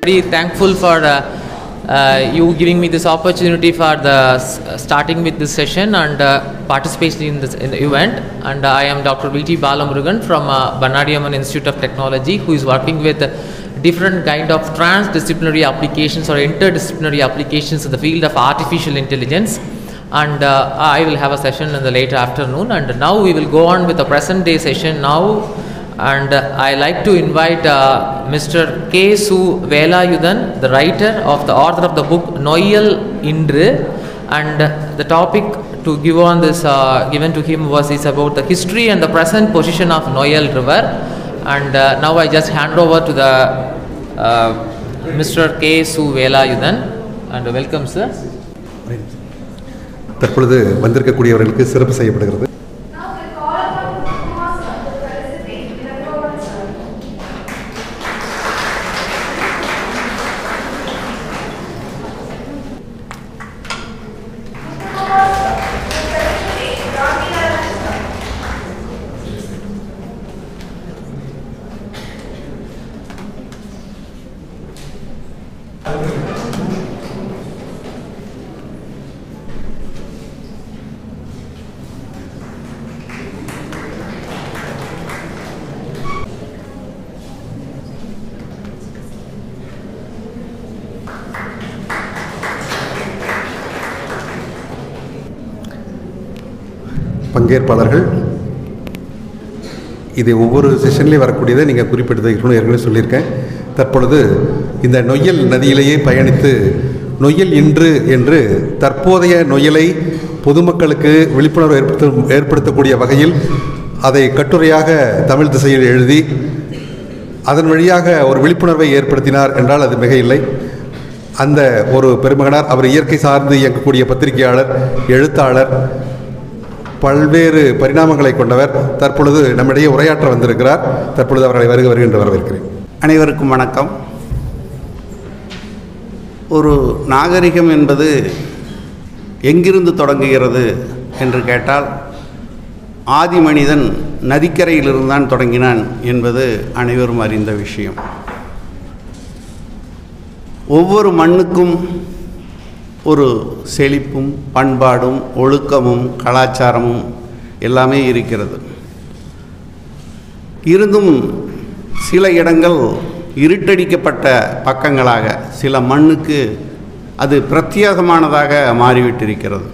Very thankful for you giving me this opportunity for the starting with this session and participating in the event. And I am Dr. V.T. Balamurugan from Bannadi Amman Institute of Technology, who is working with different kind of transdisciplinary applications or interdisciplinary applications in the field of artificial intelligence. And I will have a session in the late afternoon. And now we will go on with the present day session now. And I like to invite Mr. K. Su Velayudan, the author of the book Noyal Indru, and the topic to give on this given to him is about the history and the present position of Noyal River. And now I just hand over to the Mr. K. Su Velayudan, and welcome, sir. தற்பொழுது வந்திருக்கக்கூடியவர்களுக்கு சிறப்பு செய்யப்படுகிறது. பங்கேற்பாளர்கள், இது ஒவ்வொரு செஷன்லேயும் வரக்கூடியதை நீங்கள் குறிப்பிட்டது ஏற்கனவே சொல்லியிருக்கேன். தற்பொழுது இந்த நொய்யல் நதியிலேயே பயணித்து நொய்யல் இன்று என்று தற்போதைய நொய்யலை பொதுமக்களுக்கு விழிப்புணர்வு ஏற்படுத்தக்கூடிய வகையில் அதை கட்டுரையாக தமிழ் திசையில் எழுதி அதன் வழியாக ஒரு விழிப்புணர்வை ஏற்படுத்தினார் என்றால் அது மிக இல்லை. அந்த ஒரு பெருமகனார். அவர் இயற்கை சார்ந்து இயங்கக்கூடிய பத்திரிகையாளர், எழுத்தாளர், பல்வேறு பரிணாமங்களை கொண்டவர். தற்பொழுது நம்மிடையே உரையாற்ற வந்திருக்கிறார். தற்பொழுது அவர்களை வருகின்ற வரவேற்கிறேன். அனைவருக்கும் வணக்கம். ஒரு நாகரிகம் என்பது எங்கிருந்து தொடங்குகிறது என்று கேட்டால், ஆதி மனிதன் நதிக்கரையிலிருந்தான் தொடங்கினான் என்பது அனைவரும் அறிந்த விஷயம். ஒவ்வொரு மண்ணுக்கும் ஒரு செழிப்பும் பண்பாடும் ஒழுக்கமும் கலாச்சாரமும் எல்லாமே இருக்கிறது. இருந்தும் சில இடங்கள் இருட்டடிக்கப்பட்ட பக்கங்களாக, சில மண்ணுக்கு அது பிரத்யேகமானதாக மாறிவிட்டிருக்கிறது.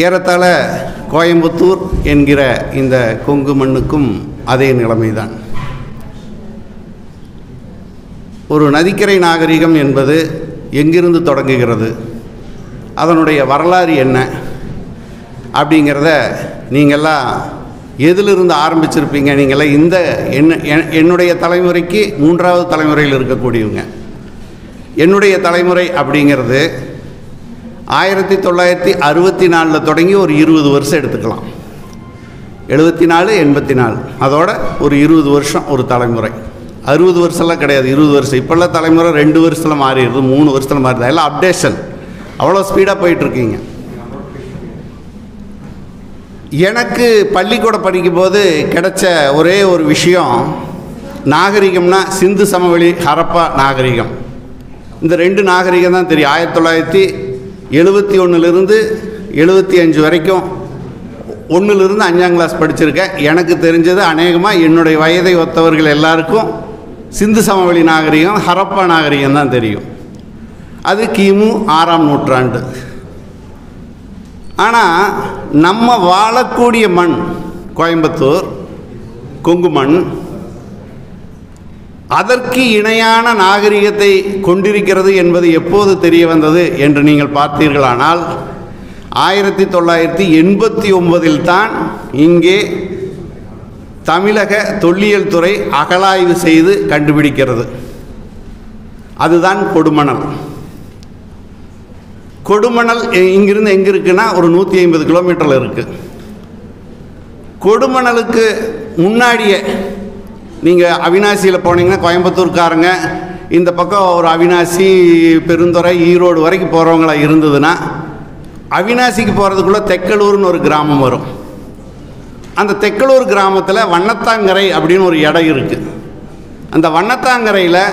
ஏறத்தாழ கோயம்புத்தூர் என்கிற இந்த கொங்கு மண்ணுக்கும் அதே நிலைமைதான். ஒரு நதிக்கரை நாகரிகம் என்பது எங்கிருந்து தொடங்குகிறது, அதனுடைய வரலாறு என்ன அப்படிங்கிறத நீங்கள்லாம் எதிலிருந்து ஆரம்பிச்சிருப்பீங்க? நீங்கள்லாம் இந்த என்னுடைய தலைமுறைக்கு 3வது தலைமுறையில் இருக்கக்கூடியவங்க. என்னுடைய தலைமுறை அப்படிங்கிறது 1964 தொடங்கி ஒரு 20 வருஷம் எடுத்துக்கலாம். 74, 84, அதோட ஒரு 20 வருஷம் ஒரு தலைமுறை. 60 வருஷம்லாம் கிடையாது, 20 வருஷம். இப்போல்லாம் தலைமுறை 2 வருஷத்தில் மாறிடுது, 3 வருஷத்தில் மாறிடுது. எல்லாம் அப்டேஷன், அவ்வளோ ஸ்பீடாக போயிட்டுருக்கீங்க. எனக்கு பள்ளிக்கூடம் படிக்கும்போது கிடைச்ச ஒரே ஒரு விஷயம், நாகரிகம்னா சிந்து சமவெளி, ஹரப்பா நாகரிகம். இந்த 2 நாகரிகம் தான் தெரியும். 1971 75 வரைக்கும் 1லிருந்து 5ஆம் கிளாஸ் படிச்சிருக்கேன். எனக்கு தெரிஞ்சது அநேகமாக என்னுடைய வயதை ஒத்தவர்கள் எல்லாருக்கும் சிந்து சமவெளி நாகரிகம், ஹரப்பா நாகரிகம் தான் தெரியும். அது கிமு 6ஆம் நூற்றாண்டு. ஆனால் நம்ம வாழக்கூடிய மண் கோயம்புத்தூர் கொங்கு மண் அதற்கு இணையான நாகரிகத்தை கொண்டிருக்கிறது என்பது எப்போது தெரிய வந்தது என்று நீங்கள் பார்த்தீர்களானால், 1989 தான் இங்கே தமிழக தொல்லியல் துறை அகழாய்வு செய்து கண்டுபிடிக்கிறது. அதுதான் கொடுமணல். கொடுமணல் இங்கிருந்து எங்கே இருக்குன்னா ஒரு 150 கிலோமீட்டரில் இருக்குது. கொடுமணலுக்கு முன்னாடியே நீங்கள் அவினாசியில் போனீங்கன்னா, கோயம்புத்தூர்காரங்க இந்த பக்கம் ஒரு அவினாசி, பெருந்துறை, ஈரோடு வரைக்கும் போகிறவங்களா இருந்ததுன்னா, அவினாசிக்கு போகிறதுக்குள்ளே தெக்கலூர்னு ஒரு கிராமம் வரும். அந்த தெக்கலூர் கிராமத்தில் வண்ணத்தாங்கரை அப்படின்னு ஒரு இடம் இருக்குது. அந்த வண்ணத்தாங்கரையில்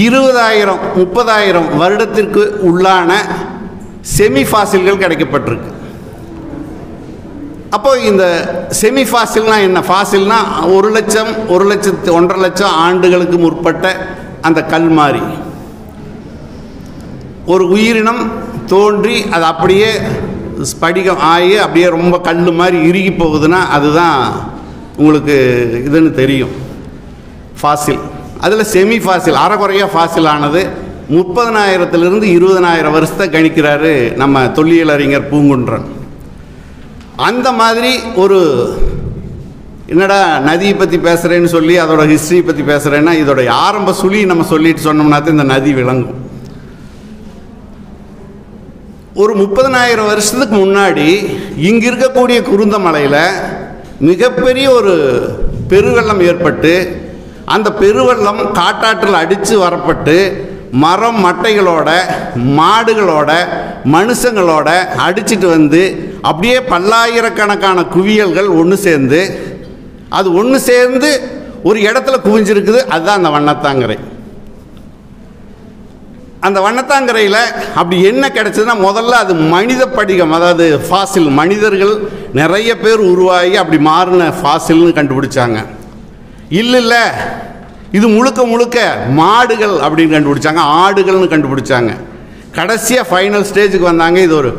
20,000 30,000 வருடத்திற்கு உள்ளான செமி ஃபாசில்கள் கிடைக்கப்பட்டிருக்கு. அப்போது இந்த செமி ஃபாசில்னா என்ன? ஃபாசில்னா 1 லட்சம் 1,1.5 லட்சம் ஆண்டுகளுக்கு முற்பட்ட அந்த கல் மாதிரி ஒரு உயிரினம் தோன்றி அது அப்படியே ஸ்படிகம் ஆகி அப்படியே ரொம்ப கல் மாதிரி இறுகி போகுதுன்னா அதுதான் உங்களுக்கு இதுன்னு தெரியும், ஃபாசில். அதில் செமி ஃபாசில் அரைக்குறையாக ஃபாசில் ஆனது 30,000 20,000 வருஷத்தை கணிக்கிறாரு நம்ம தொல்லியல் அறிஞர் பூங்குன்றன். அந்த மாதிரி ஒரு என்னடா நதியை பற்றி பேசுகிறேன்னு சொல்லி அதோட ஹிஸ்ட்ரியை பற்றி பேசுகிறேன்னா இதோடைய ஆரம்ப சுழி நம்ம சொல்லிட்டு சொன்னோம்னா தான் இந்த நதி விளங்கும். ஒரு 30,000 வருஷத்துக்கு முன்னாடி இங்கே இருக்கக்கூடிய குருந்தமலையில் மிகப்பெரிய ஒரு பெருவெள்ளம் ஏற்பட்டு அந்த பெருவெள்ளம் காட்டாற்றில் அடித்து வரப்பட்டு மரம் மட்டைகளோட மாடுகளோட மனுஷங்களோட அடிச்சிட்டு வந்து அப்படியே பல்லாயிரக்கணக்கான குவியல்கள் ஒன்று சேர்ந்து அது ஒன்று சேர்ந்து ஒரு இடத்துல குவிஞ்சிருக்குது. அதுதான் அந்த வண்ணத்தாங்கரை. அந்த வண்ணத்தாங்கரையில் அப்படி என்ன கிடைச்சதுன்னா முதல்ல அது மனித படிகம், அதாவது ஃபாசில், மனிதர்கள் நிறைய பேர் உருவாகி அப்படி மாறின ஃபாசில்னு கண்டுபிடிச்சாங்க. இல்லை இது முழுக்க முழுக்க மாடுகள் அப்படின்னு கண்டுபிடிச்சாங்க, ஆடுகள்னு கண்டுபிடிச்சாங்க. கடைசியாக ஃபைனல் ஸ்டேஜுக்கு வந்தாங்க, இது ஒரு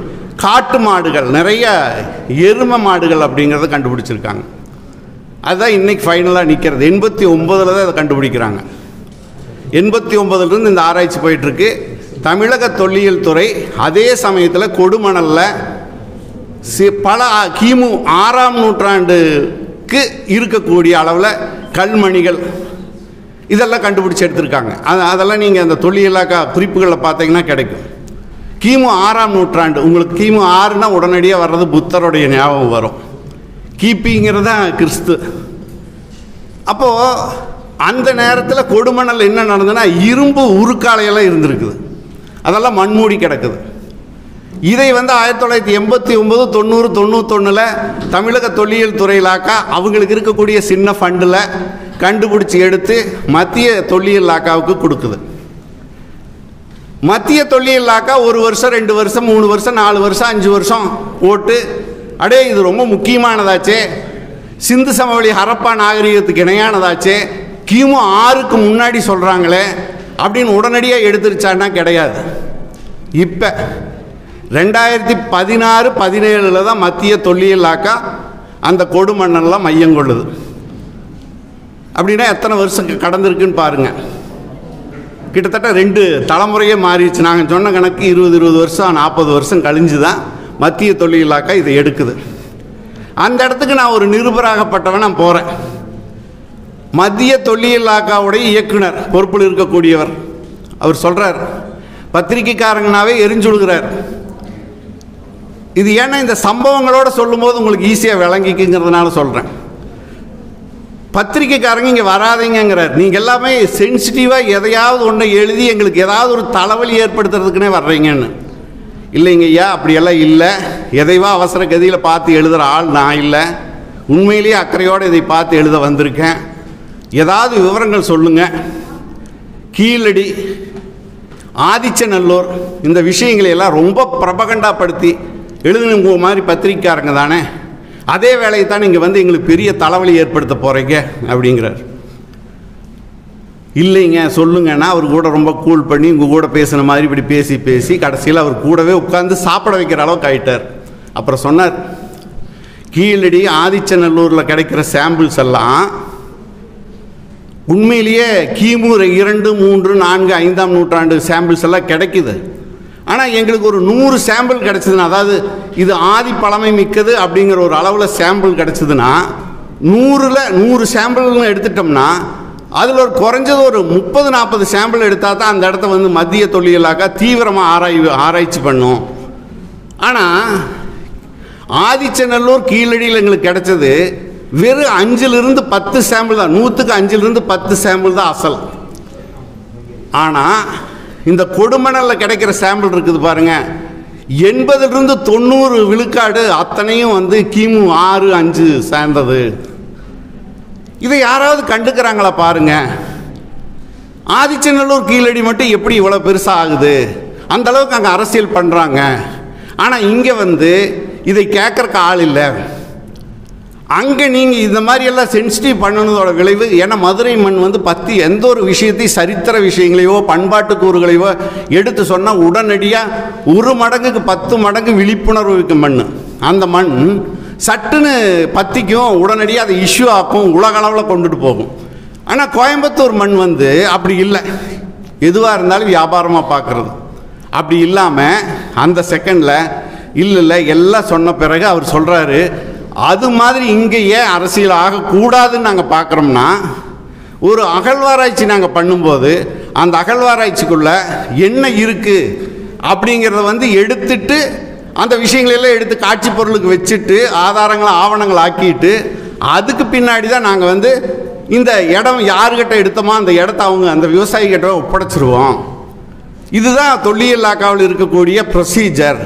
காட்டு மாடுகள், நிறைய எருமை மாடுகள் அப்படிங்கிறத கண்டுபிடிச்சிருக்காங்க. அதுதான் இன்றைக்கி ஃபைனலாக நிற்கிறது. 89 தான் அதை கண்டுபிடிக்கிறாங்க. 89 இந்த ஆராய்ச்சி போயிட்டுருக்கு. தமிழக தொல்லியல் துறை அதே சமயத்தில் கொடுமணலில் பல கிமு 6ஆம் நூற்றாண்டுக்கு இருக்கக்கூடிய அளவில் கல்மணிகள் இதெல்லாம் கண்டுபிடிச்சி எடுத்திருக்காங்க. அதெல்லாம் நீங்கள் அந்த தொல்லியலாக்கா குறிப்புகளில் பார்த்தீங்கன்னா கிடைக்கும். கிமு 6ஆம் நூற்றாண்டு, உங்களுக்கு கிமு 6னா உடனடியாக வர்றது புத்தருடைய ஞாபகம் வரும். கிபிங்கிறது தான் கிறிஸ்து. அப்போது அந்த நேரத்தில் கொடுமணல் என்ன நடந்ததுன்னா இரும்பு உருக்காலையெல்லாம் இருந்திருக்குது, அதெல்லாம் மண்மூடி கிடக்குது. இதை 1989 90 91 தமிழக தொல்லியல் துறையிலாக்கா அவங்களுக்கு இருக்கக்கூடிய சின்ன ஃபண்டில் கண்டுபிடிச்சி எடுத்து மத்திய தொல்லியல் லாக்காவுக்கு கொடுக்குது. மத்திய தொல்லியல் லாக்கா 1 வருஷம் 2 வருஷம் 3 வருஷம் 4 வருஷம் 5 வருஷம் ஓட்டு அடே இது ரொம்ப முக்கியமானதாச்சே, சிந்து சமவெளி ஹரப்பா நாகரிகத்துக்கு இணையானதாச்சே, கிமு 6க்கு முன்னாடி சொல்கிறாங்களே அப்படின்னு உடனடியாக எடுத்துருச்சான்னா கிடையாது. இப்போ 2016 17 தான் மத்திய தொல்லியல் லாக்கா அந்த கொடுமண்ணெல்லாம் மையம் கொள்ளுது. அப்படின்னா எத்தனை வருஷம் கடந்திருக்குன்னு பாருங்கள். கிட்டத்தட்ட 2 தலைமுறையே மாறிடுச்சு. நாங்கள் சொன்ன கணக்கு 20 வருஷம் 40 வருஷம் கழிஞ்சு தான் மத்திய தொல்லியல் லாக்கா இதை எடுக்குது. அந்த இடத்துக்கு நான் ஒரு நிருபராகப்பட்டவன் நான் போகிறேன். மத்திய தொல்லியல் லாக்காவுடைய இயக்குனர் பொறுப்பில் இருக்கக்கூடியவர் அவர் சொல்கிறார், பத்திரிக்கைக்காரங்கனாவே எரிஞ்சுடுகிறார். இது ஏன்னா இந்த சம்பவங்களோடு சொல்லும்போது உங்களுக்கு ஈஸியாக விளங்கிக்குங்கிறதுனால சொல்கிறேன். பத்திரிக்கைக்காரங்க இங்கே வராதிங்கிறார். நீங்கள் எல்லாமே சென்சிட்டிவாக எதையாவது ஒன்றை எழுதி எங்களுக்கு ஏதாவது ஒரு தலைவலி ஏற்படுத்துறதுக்குன்னே வர்றீங்கன்னு. இல்லைங்க ஐயா, அப்படியெல்லாம் இல்லை. எதைவா அவசர கதியில் பார்த்து எழுதுகிற ஆள் நான் இல்லை. உண்மையிலேயே அக்கறையோடு இதை பார்த்து எழுத வந்திருக்கேன். ஏதாவது விவரங்கள் சொல்லுங்கள். கீழடி, ஆதிச்சநல்லூர் இந்த விஷயங்களை எல்லாம் ரொம்ப பிரபகண்டாப்படுத்தி எழுதுனவங்க மாதிரி பத்திரிக்கைக்காரங்க தானே, அதே வேலையை தான் நீங்கள் எங்களுக்கு பெரிய தலைவலி ஏற்படுத்த போகிறீங்க அப்படிங்கிறார். இல்லைங்க சொல்லுங்கன்னா அவர் கூட ரொம்ப கூல் பண்ணி உங்கள் கூட பேசுன மாதிரி இப்படி பேசி கடைசியில் அவர் கூடவே உட்காந்து சாப்பிட வைக்கிற அளவுக்கு ஆகிட்டார். அப்புறம் சொன்னார், கீழடி ஆதிச்சநல்லூரில் கிடைக்கிற சாம்பிள்ஸ் எல்லாம் உண்மையிலேயே கிமு 2 3 4 5ஆம் நூற்றாண்டு சாம்பிள்ஸ் எல்லாம் கிடைக்குது. ஆனால் எங்களுக்கு ஒரு 100 சாம்பிள் கிடச்சிதுன்னா, அதாவது இது ஆதி பழமை மிக்கது அப்படிங்கிற ஒரு அளவில் சாம்பிள் கிடச்சிதுன்னா 100 சாம்பிள்னு எடுத்துட்டோம்னா அதில் ஒரு குறைஞ்சது ஒரு 30-40 சாம்பிள் எடுத்தால் தான் அந்த இடத்த மத்திய தொல்லியலாக்கா தீவிரமாக ஆராய்ச்சி பண்ணும். ஆனால் ஆதிச்சநல்லூர் கீழடியில் எங்களுக்கு கிடைச்சது வெறும் 5லிருந்து 10 சாம்பிள் தான். 100க்கு 5லிருந்து 10 சாம்பிள் தான் அசல். ஆனால் இந்த கொடுமணலில் கிடைக்கிற சாம்பிள் இருக்குது பாருங்கள், 80லிருந்து 90 விழுக்காடு அத்தனையும் கிமு 6 5 சேர்ந்தது. இதை யாராவது கண்டுக்கிறாங்களா பாருங்க. ஆதிச்சநல்லூர் கீழடி மட்டும் எப்படி இவ்வளோ பெருசாக ஆகுது, அந்த அளவுக்கு அங்கே அரசியல் பண்ணுறாங்க. ஆனால் இங்கே வந்து இதை கேட்குறக்கு ஆள் இல்லை. அங்கே நீங்கள் இந்த மாதிரியெல்லாம் சென்சிட்டிவ் பண்ணணுதோட விளைவு, ஏன்னா மதுரை மண் வந்து பற்றி எந்த ஒரு விஷயத்தையும் சரித்திர விஷயங்களையோ பண்பாட்டு கூறுகளையோ எடுத்து சொன்னால் உடனடியாக 1 மடங்குக்கு 10 மடங்கு விழிப்புணர்வுக்கு மண். அந்த மண் சட்டுன்னு பற்றிக்கும், உடனடியாக அதை இஷ்யூ ஆக்கும், உலகளவில் கொண்டுட்டு போகும். ஆனால் கோயம்புத்தூர் மண் வந்து அப்படி இல்லை. எதுவாக இருந்தாலும் வியாபாரமாக பார்க்குறது. அப்படி இல்லாமல் அந்த செகண்டில் இல்லை எல்லாம் சொன்ன பிறகு அவர் சொல்கிறாரு, அது மாதிரி இங்கே ஏன் அரசியல் ஆகக்கூடாதுன்னு நாங்கள் பார்க்குறோம்னா, ஒரு அகழ்வாராய்ச்சி நாங்கள் பண்ணும்போது அந்த அகழ்வாராய்ச்சிக்குள்ளே என்ன இருக்குது அப்படிங்கிறத வந்து எடுத்துட்டு அந்த விஷயங்களெல்லாம் எடுத்து காட்சி பொருளுக்கு வச்சுட்டு ஆதாரங்களை ஆவணங்கள் ஆக்கிட்டு அதுக்கு பின்னாடி தான் நாங்கள் வந்து இந்த இடம் யாருக்கிட்ட எடுத்தோமோ அந்த இடத்த அவங்க அந்த விவசாயிகிட்ட ஒப்படைச்சிருவோம். இதுதான் தொல்லியல் இலாக்காவில் இருக்கக்கூடிய ப்ரொசீஜர்.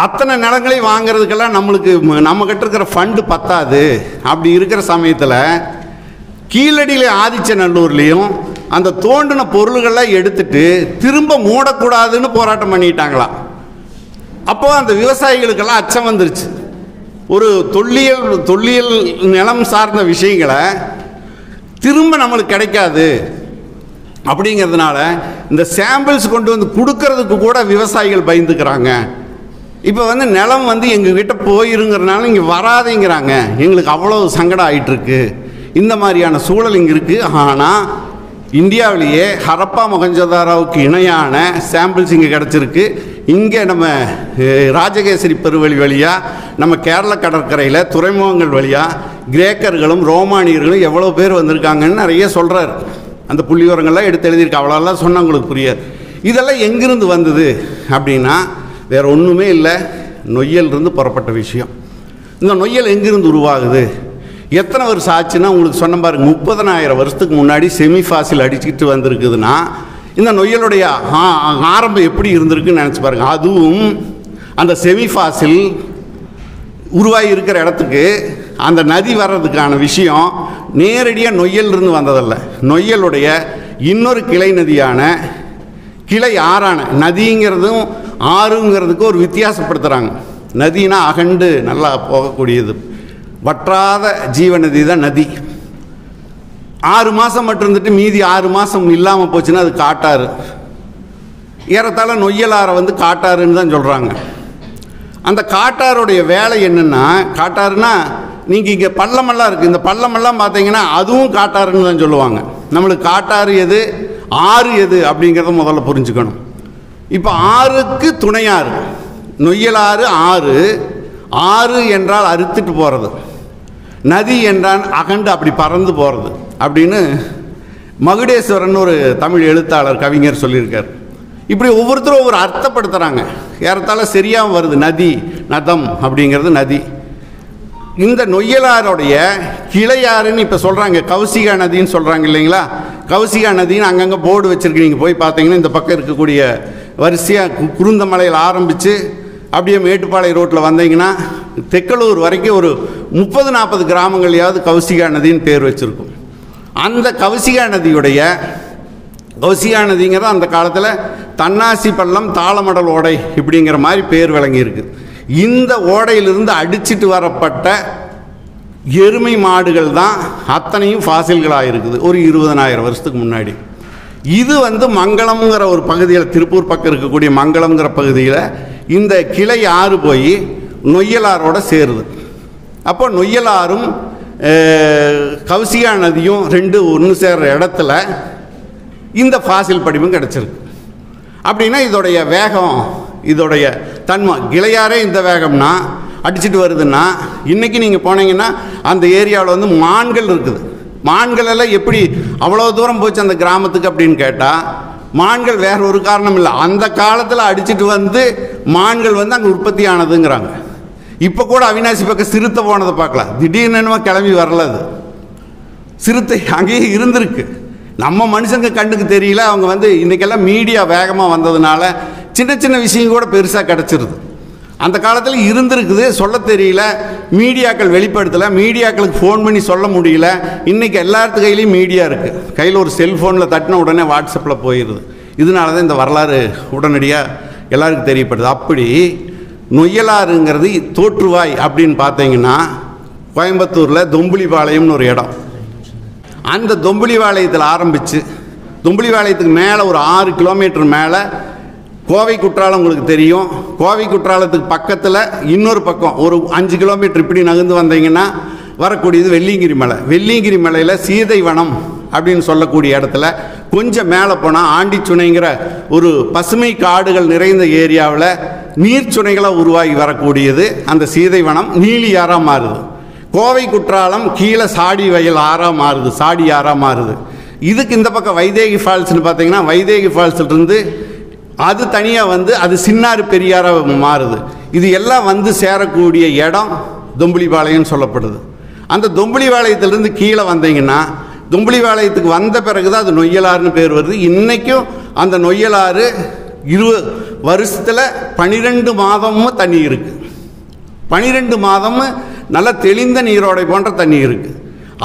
அத்தனை நிலங்களையும் வாங்கிறதுக்கெல்லாம் நம்மக்கிட்ட இருக்கிற ஃபண்டு பத்தாது. அப்படி இருக்கிற சமயத்தில் கீழடியில் ஆதிச்சநல்லூர்லேயும் அந்த தோண்டின பொருள்கள்லாம் எடுத்துட்டு திரும்ப மூடக்கூடாதுன்னு போராட்டம் பண்ணிட்டாங்களாம். அப்போது அந்த விவசாயிகளுக்கெல்லாம் அச்சம் வந்துருச்சு. ஒரு தொல்லியல் நிலம் சார்ந்த விஷயங்களை திரும்ப நம்மளுக்கு கிடைக்காது அப்படிங்கிறதுனால இந்த சாம்பிள்ஸ் கொண்டு வந்து கொடுக்கறதுக்கு கூட விவசாயிகள் பயந்துக்கிறாங்க. இப்போ வந்து நிலம் வந்து எங்ககிட்ட போயிருங்கிறதுனால இங்கே வராதுங்கிறாங்க. எங்களுக்கு அவ்வளோ சங்கடம் ஆகிட்டுருக்கு. இந்த மாதிரியான சூழல் இங்கே இருக்குது. ஆனால் இந்தியாவிலேயே ஹரப்பா மொஹஞ்சதாரோவுக்கு இணையான சாம்பிள்ஸ் இங்கே கிடச்சிருக்கு. இங்கே நம்ம ராஜகேசரி பெருவழி வழியாக நம்ம கேரள கடற்கரையில் துறைமுகங்கள் வழியாக கிரேக்கர்களும் ரோமானியர்களும் எவ்வளோ பேர் வந்திருக்காங்கன்னு நிறைய சொல்கிறார். அந்த புள்ளிவரங்கள்லாம் எடுத்து எழுதியிருக்கு. அவ்வளோலாம் சொன்னால் உங்களுக்கு புரியாது. இதெல்லாம் எங்கிருந்து வந்தது அப்படின்னா வேறு ஒன்றுமே இல்லை, நொய்யலிருந்து புறப்பட்ட விஷயம். இந்த நொய்யல் எங்கிருந்து உருவாகுது, எத்தனை வருஷம் ஆச்சுன்னா உங்களுக்கு சொன்ன பாருங்க, 30,000 வருஷத்துக்கு முன்னாடி செமிஃபாசில் அடிச்சுக்கிட்டு வந்திருக்குதுன்னா இந்த நொய்யலுடைய ஆரம்பம் எப்படி இருந்திருக்குன்னு நினச்சி பாருங்கள். அதுவும் அந்த செமிஃபாசில் உருவாகி இருக்கிற இடத்துக்கு அந்த நதி வர்றதுக்கான விஷயம் நேரடியாக நொய்யலிருந்து வந்ததல்ல. நொய்யலுடைய இன்னொரு கிளை நதியான கிளை ஆறான நதிங்கிறதும் ஆறுங்கிறதுக்கு ஒரு வித்தியாசப்படுத்துகிறாங்க. நதினா அகண்டு நல்லா போகக்கூடியது, வற்றாத ஜீவநதி தான் நதி. 6 மாதம் மட்டும் இருந்துட்டு மீதி 6 மாதம் இல்லாமல் போச்சுன்னா அது காட்டாறு. ஏறத்தாழ நொய்யலாரை வந்து காட்டாறுன்னு தான் சொல்கிறாங்க. அந்த காட்டாருடைய வேலை என்னென்னா, காட்டாறுனா நீங்கள் இங்கே பள்ளமெல்லாம் இருக்குது, இந்த பள்ளமெல்லாம் பார்த்தீங்கன்னா அதுவும் காட்டாறுன்னு தான் சொல்லுவாங்க. நம்மளுக்கு காட்டாறு எது ஆறு எது அப்படிங்கிறத முதல்ல புரிஞ்சுக்கணும். இப்போ ஆறுக்கு துணையாறு, நொய்யலாறு ஆறு. ஆறு என்றால் அறுத்துட்டு போகிறது, நதி என்றால் அகண்டு அப்படி பறந்து போகிறது அப்படின்னு மகுடேஸ்வரன் ஒரு தமிழ் எழுத்தாளர் கவிஞர் சொல்லியிருக்கார். இப்படி ஒவ்வொருத்தரும் ஒவ்வொரு அர்த்தப்படுத்துகிறாங்க. ஏறத்தாழ சரியாக வருது. நதி நதம் அப்படிங்கிறது நதி. இந்த நொய்யலாருடைய கிளையாறுன்னு இப்போ சொல்கிறாங்க, கௌசிகா நதின்னு சொல்கிறாங்க இல்லைங்களா. கௌசிகா நதின்னு அங்கங்கே போர்டு வச்சுருக்கு. நீங்கள் போய் பார்த்தீங்கன்னா இந்த பக்கம் இருக்கக்கூடிய வரிசையாக குருந்தமலையில் ஆரம்பித்து அப்படியே மேட்டுப்பாளையம் ரோட்டில் வந்தீங்கன்னா தெக்கலூர் வரைக்கும் ஒரு 30-40 கிராமங்களையாவது கௌசிகா நதின்னு பேர் வச்சுருக்கும். அந்த கௌசிகா நதிங்கிறது அந்த காலத்தில் தன்னாசி பள்ளம் தாளமடல் ஓடை இப்படிங்கிற மாதிரி பேர் விளங்கியிருக்கு. இந்த ஓடையிலிருந்து அடிச்சிட்டு வரப்பட்ட எருமை மாடுகள் தான் அத்தனையும் ஃபாசில்களாக இருக்குது ஒரு 20,000 வருஷத்துக்கு முன்னாடி. இது வந்து மங்களம்ங்கிற ஒரு பகுதியில், திருப்பூர் பக்கம் இருக்கக்கூடிய மங்களம்ங்கிற பகுதியில் இந்த கிளை ஆறு போய் நொய்யலாரோட சேருது. அப்போ நொய்யலாரும் கௌசிகா நதியும் ரெண்டு ஒன்று சேர்ற இடத்துல இந்த ஃபாசில் படிவம் கிடச்சிருக்கு. அப்படின்னா இதோடைய வேகம், இதோடைய தன்மை, கிளையாரே இந்த வேகம்னா அடிச்சுட்டு வருதுன்னா, இன்றைக்கி நீங்கள் போனீங்கன்னா அந்த ஏரியாவில் வந்து மான்கள் இருக்குது. மான்கள் எல்லாம் எப்படி அவ்வளோ தூரம் போச்சு அந்த கிராமத்துக்கு அப்படின்னு கேட்டால், மான்கள் வேற ஒரு காரணம் இல்லை, அந்த காலத்தில் அடிச்சுட்டு வந்து மான்கள் வந்து அங்கே உற்பத்தி ஆனதுங்கிறாங்க. இப்போ கூட அவினாசி பக்கம் சிறுத்தை போனதை பார்க்கலாம். திடீர்னு கிளம்பி வரல, அது சிறுத்தை அங்கேயே இருந்திருக்கு. நம்ம மனுஷங்க கண்ணுக்கு தெரியல. அவங்க வந்து இன்றைக்கெல்லாம் மீடியா வேகமாக வந்ததுனால சின்ன சின்ன விஷயம் கூட பெருசாக கிடச்சிருது. அந்த காலத்தில் இருந்திருக்குது, சொல்ல தெரியல, மீடியாக்கள் வெளிப்படுத்தலை, மீடியாக்களுக்கு ஃபோன் பண்ணி சொல்ல முடியல. இன்றைக்கி எல்லாத்து கையிலையும் மீடியா இருக்குது. கையில் ஒரு செல்ஃபோனில் தட்டின உடனே வாட்ஸ்அப்பில் போயிடுது. இதனால தான் இந்த வரலாறு உடனடியாக எல்லாருக்கும் தெரியப்படுது. அப்படி நொய்யலாறுங்கிறது தோற்றுவாய் அப்படின்னு பார்த்தீங்கன்னா கோயம்புத்தூரில் தொம்புலிபாளையம்னு ஒரு இடம். அந்த தொம்புலிபாளையத்தில் ஆரம்பித்து தொம்புலிபாளையத்துக்கு மேலே ஒரு 6 கிலோமீட்டர் மேலே கோவை குற்றாலம் உங்களுக்கு தெரியும். கோவை குற்றாலத்துக்கு பக்கத்தில் இன்னொரு பக்கம் ஒரு 5 கிலோமீட்டர் இப்படி நகர்ந்து வந்தீங்கன்னா வரக்கூடியது வெள்ளியங்கிரி மலை. வெள்ளியங்கிரி மலையில் சீதைவனம் அப்படின்னு சொல்லக்கூடிய இடத்துல கொஞ்சம் மேலே போனால் ஆண்டிச்சுனைங்கிற ஒரு பசுமை காடுகள் நிறைந்த ஏரியாவில் நீர்ச்சுனைகளாக உருவாகி வரக்கூடியது அந்த சீதைவனம். நீலி ஆறாக மாறுது. கோவை குற்றாலம் கீழே சாடி வயல் ஆறாக மாறுது, சாடி ஆறாக மாறுது. இதுக்கு இந்த பக்கம் வைதேகி ஃபால்ஸ்னு பார்த்தீங்கன்னா வைதேகி ஃபால்ஸ்லேருந்து அது தனியாக வந்து அது சின்னாறு பெரியாராக மாறுது. இது எல்லாம் வந்து சேரக்கூடிய இடம் தொம்புலிபாளையம்னு சொல்லப்படுது. அந்த தொம்புலிபாளையத்திலேருந்து கீழே வந்தீங்கன்னா தொம்புலிபாளையத்துக்கு வந்த பிறகு தான் அது நொய்யலாறுன்னு பேர் வருது. இன்றைக்கும் அந்த நொய்யலாறு 20 வருஷத்தில் 12 மாதமும் தண்ணி இருக்குது. 12 மாதமும் நல்லா தெளிந்த நீரோடை போன்ற தண்ணி இருக்குது.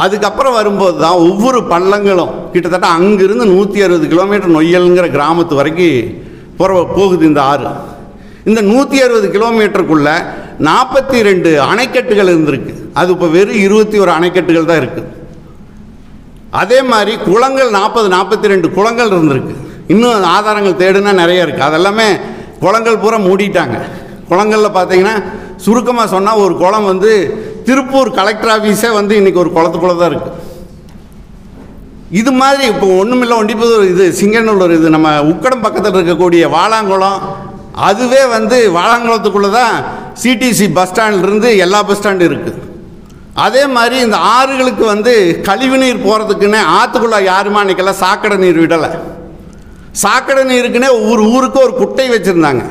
அதுக்கப்புறம் வரும்போது தான் ஒவ்வொரு பள்ளங்களும் கிட்டத்தட்ட அங்கிருந்து 160 கிலோமீட்டர் நொய்யலுங்கிற கிராமத்து வரைக்கும் போகுது இந்த ஆறு. இந்த 160 கிலோமீட்டருக்குள்ளே 42 அணைக்கட்டுகள் இருந்திருக்கு. அது இப்போ வெறும் 21 அணைக்கட்டுகள் தான் இருக்குது. அதே மாதிரி குளங்கள் 42 குளங்கள் இருந்திருக்கு. இன்னும் ஆதாரங்கள் தேடுனா நிறைய இருக்குது. அதெல்லாமே குளங்கள் பூரா மூடிட்டாங்க. குளங்களில் பார்த்தீங்கன்னா சுருக்கமாக சொன்னால் ஒரு குளம் வந்து திருப்பூர் கலெக்டர் ஆஃபீஸே வந்து இன்றைக்கி ஒரு குளத்துக்குள்ளே தான் இருக்குது. இது மாதிரி இப்போ ஒன்றுமில்லை, ஒண்டிப்புதூர் இது சிங்கநல்லூர் இது நம்ம உக்கடம் பக்கத்தில் இருக்கக்கூடிய வாலாங்குளம், அதுவே வந்து வாலாங்குளத்துக்குள்ளே தான் சிடிசி பஸ் ஸ்டாண்ட்லேருந்து எல்லா பஸ் ஸ்டாண்டும் இருக்குது. அதே மாதிரி இந்த ஆறுகளுக்கு வந்து கழிவு நீர் போகிறதுக்குன்னே ஆற்றுக்குள்ளே யாருமா அன்றைக்கெல்லாம் சாக்கடை நீர் விடலை. சாக்கடை நீருக்குன்னே ஒவ்வொரு ஊருக்கும் ஒரு குட்டை வச்சுருந்தாங்க.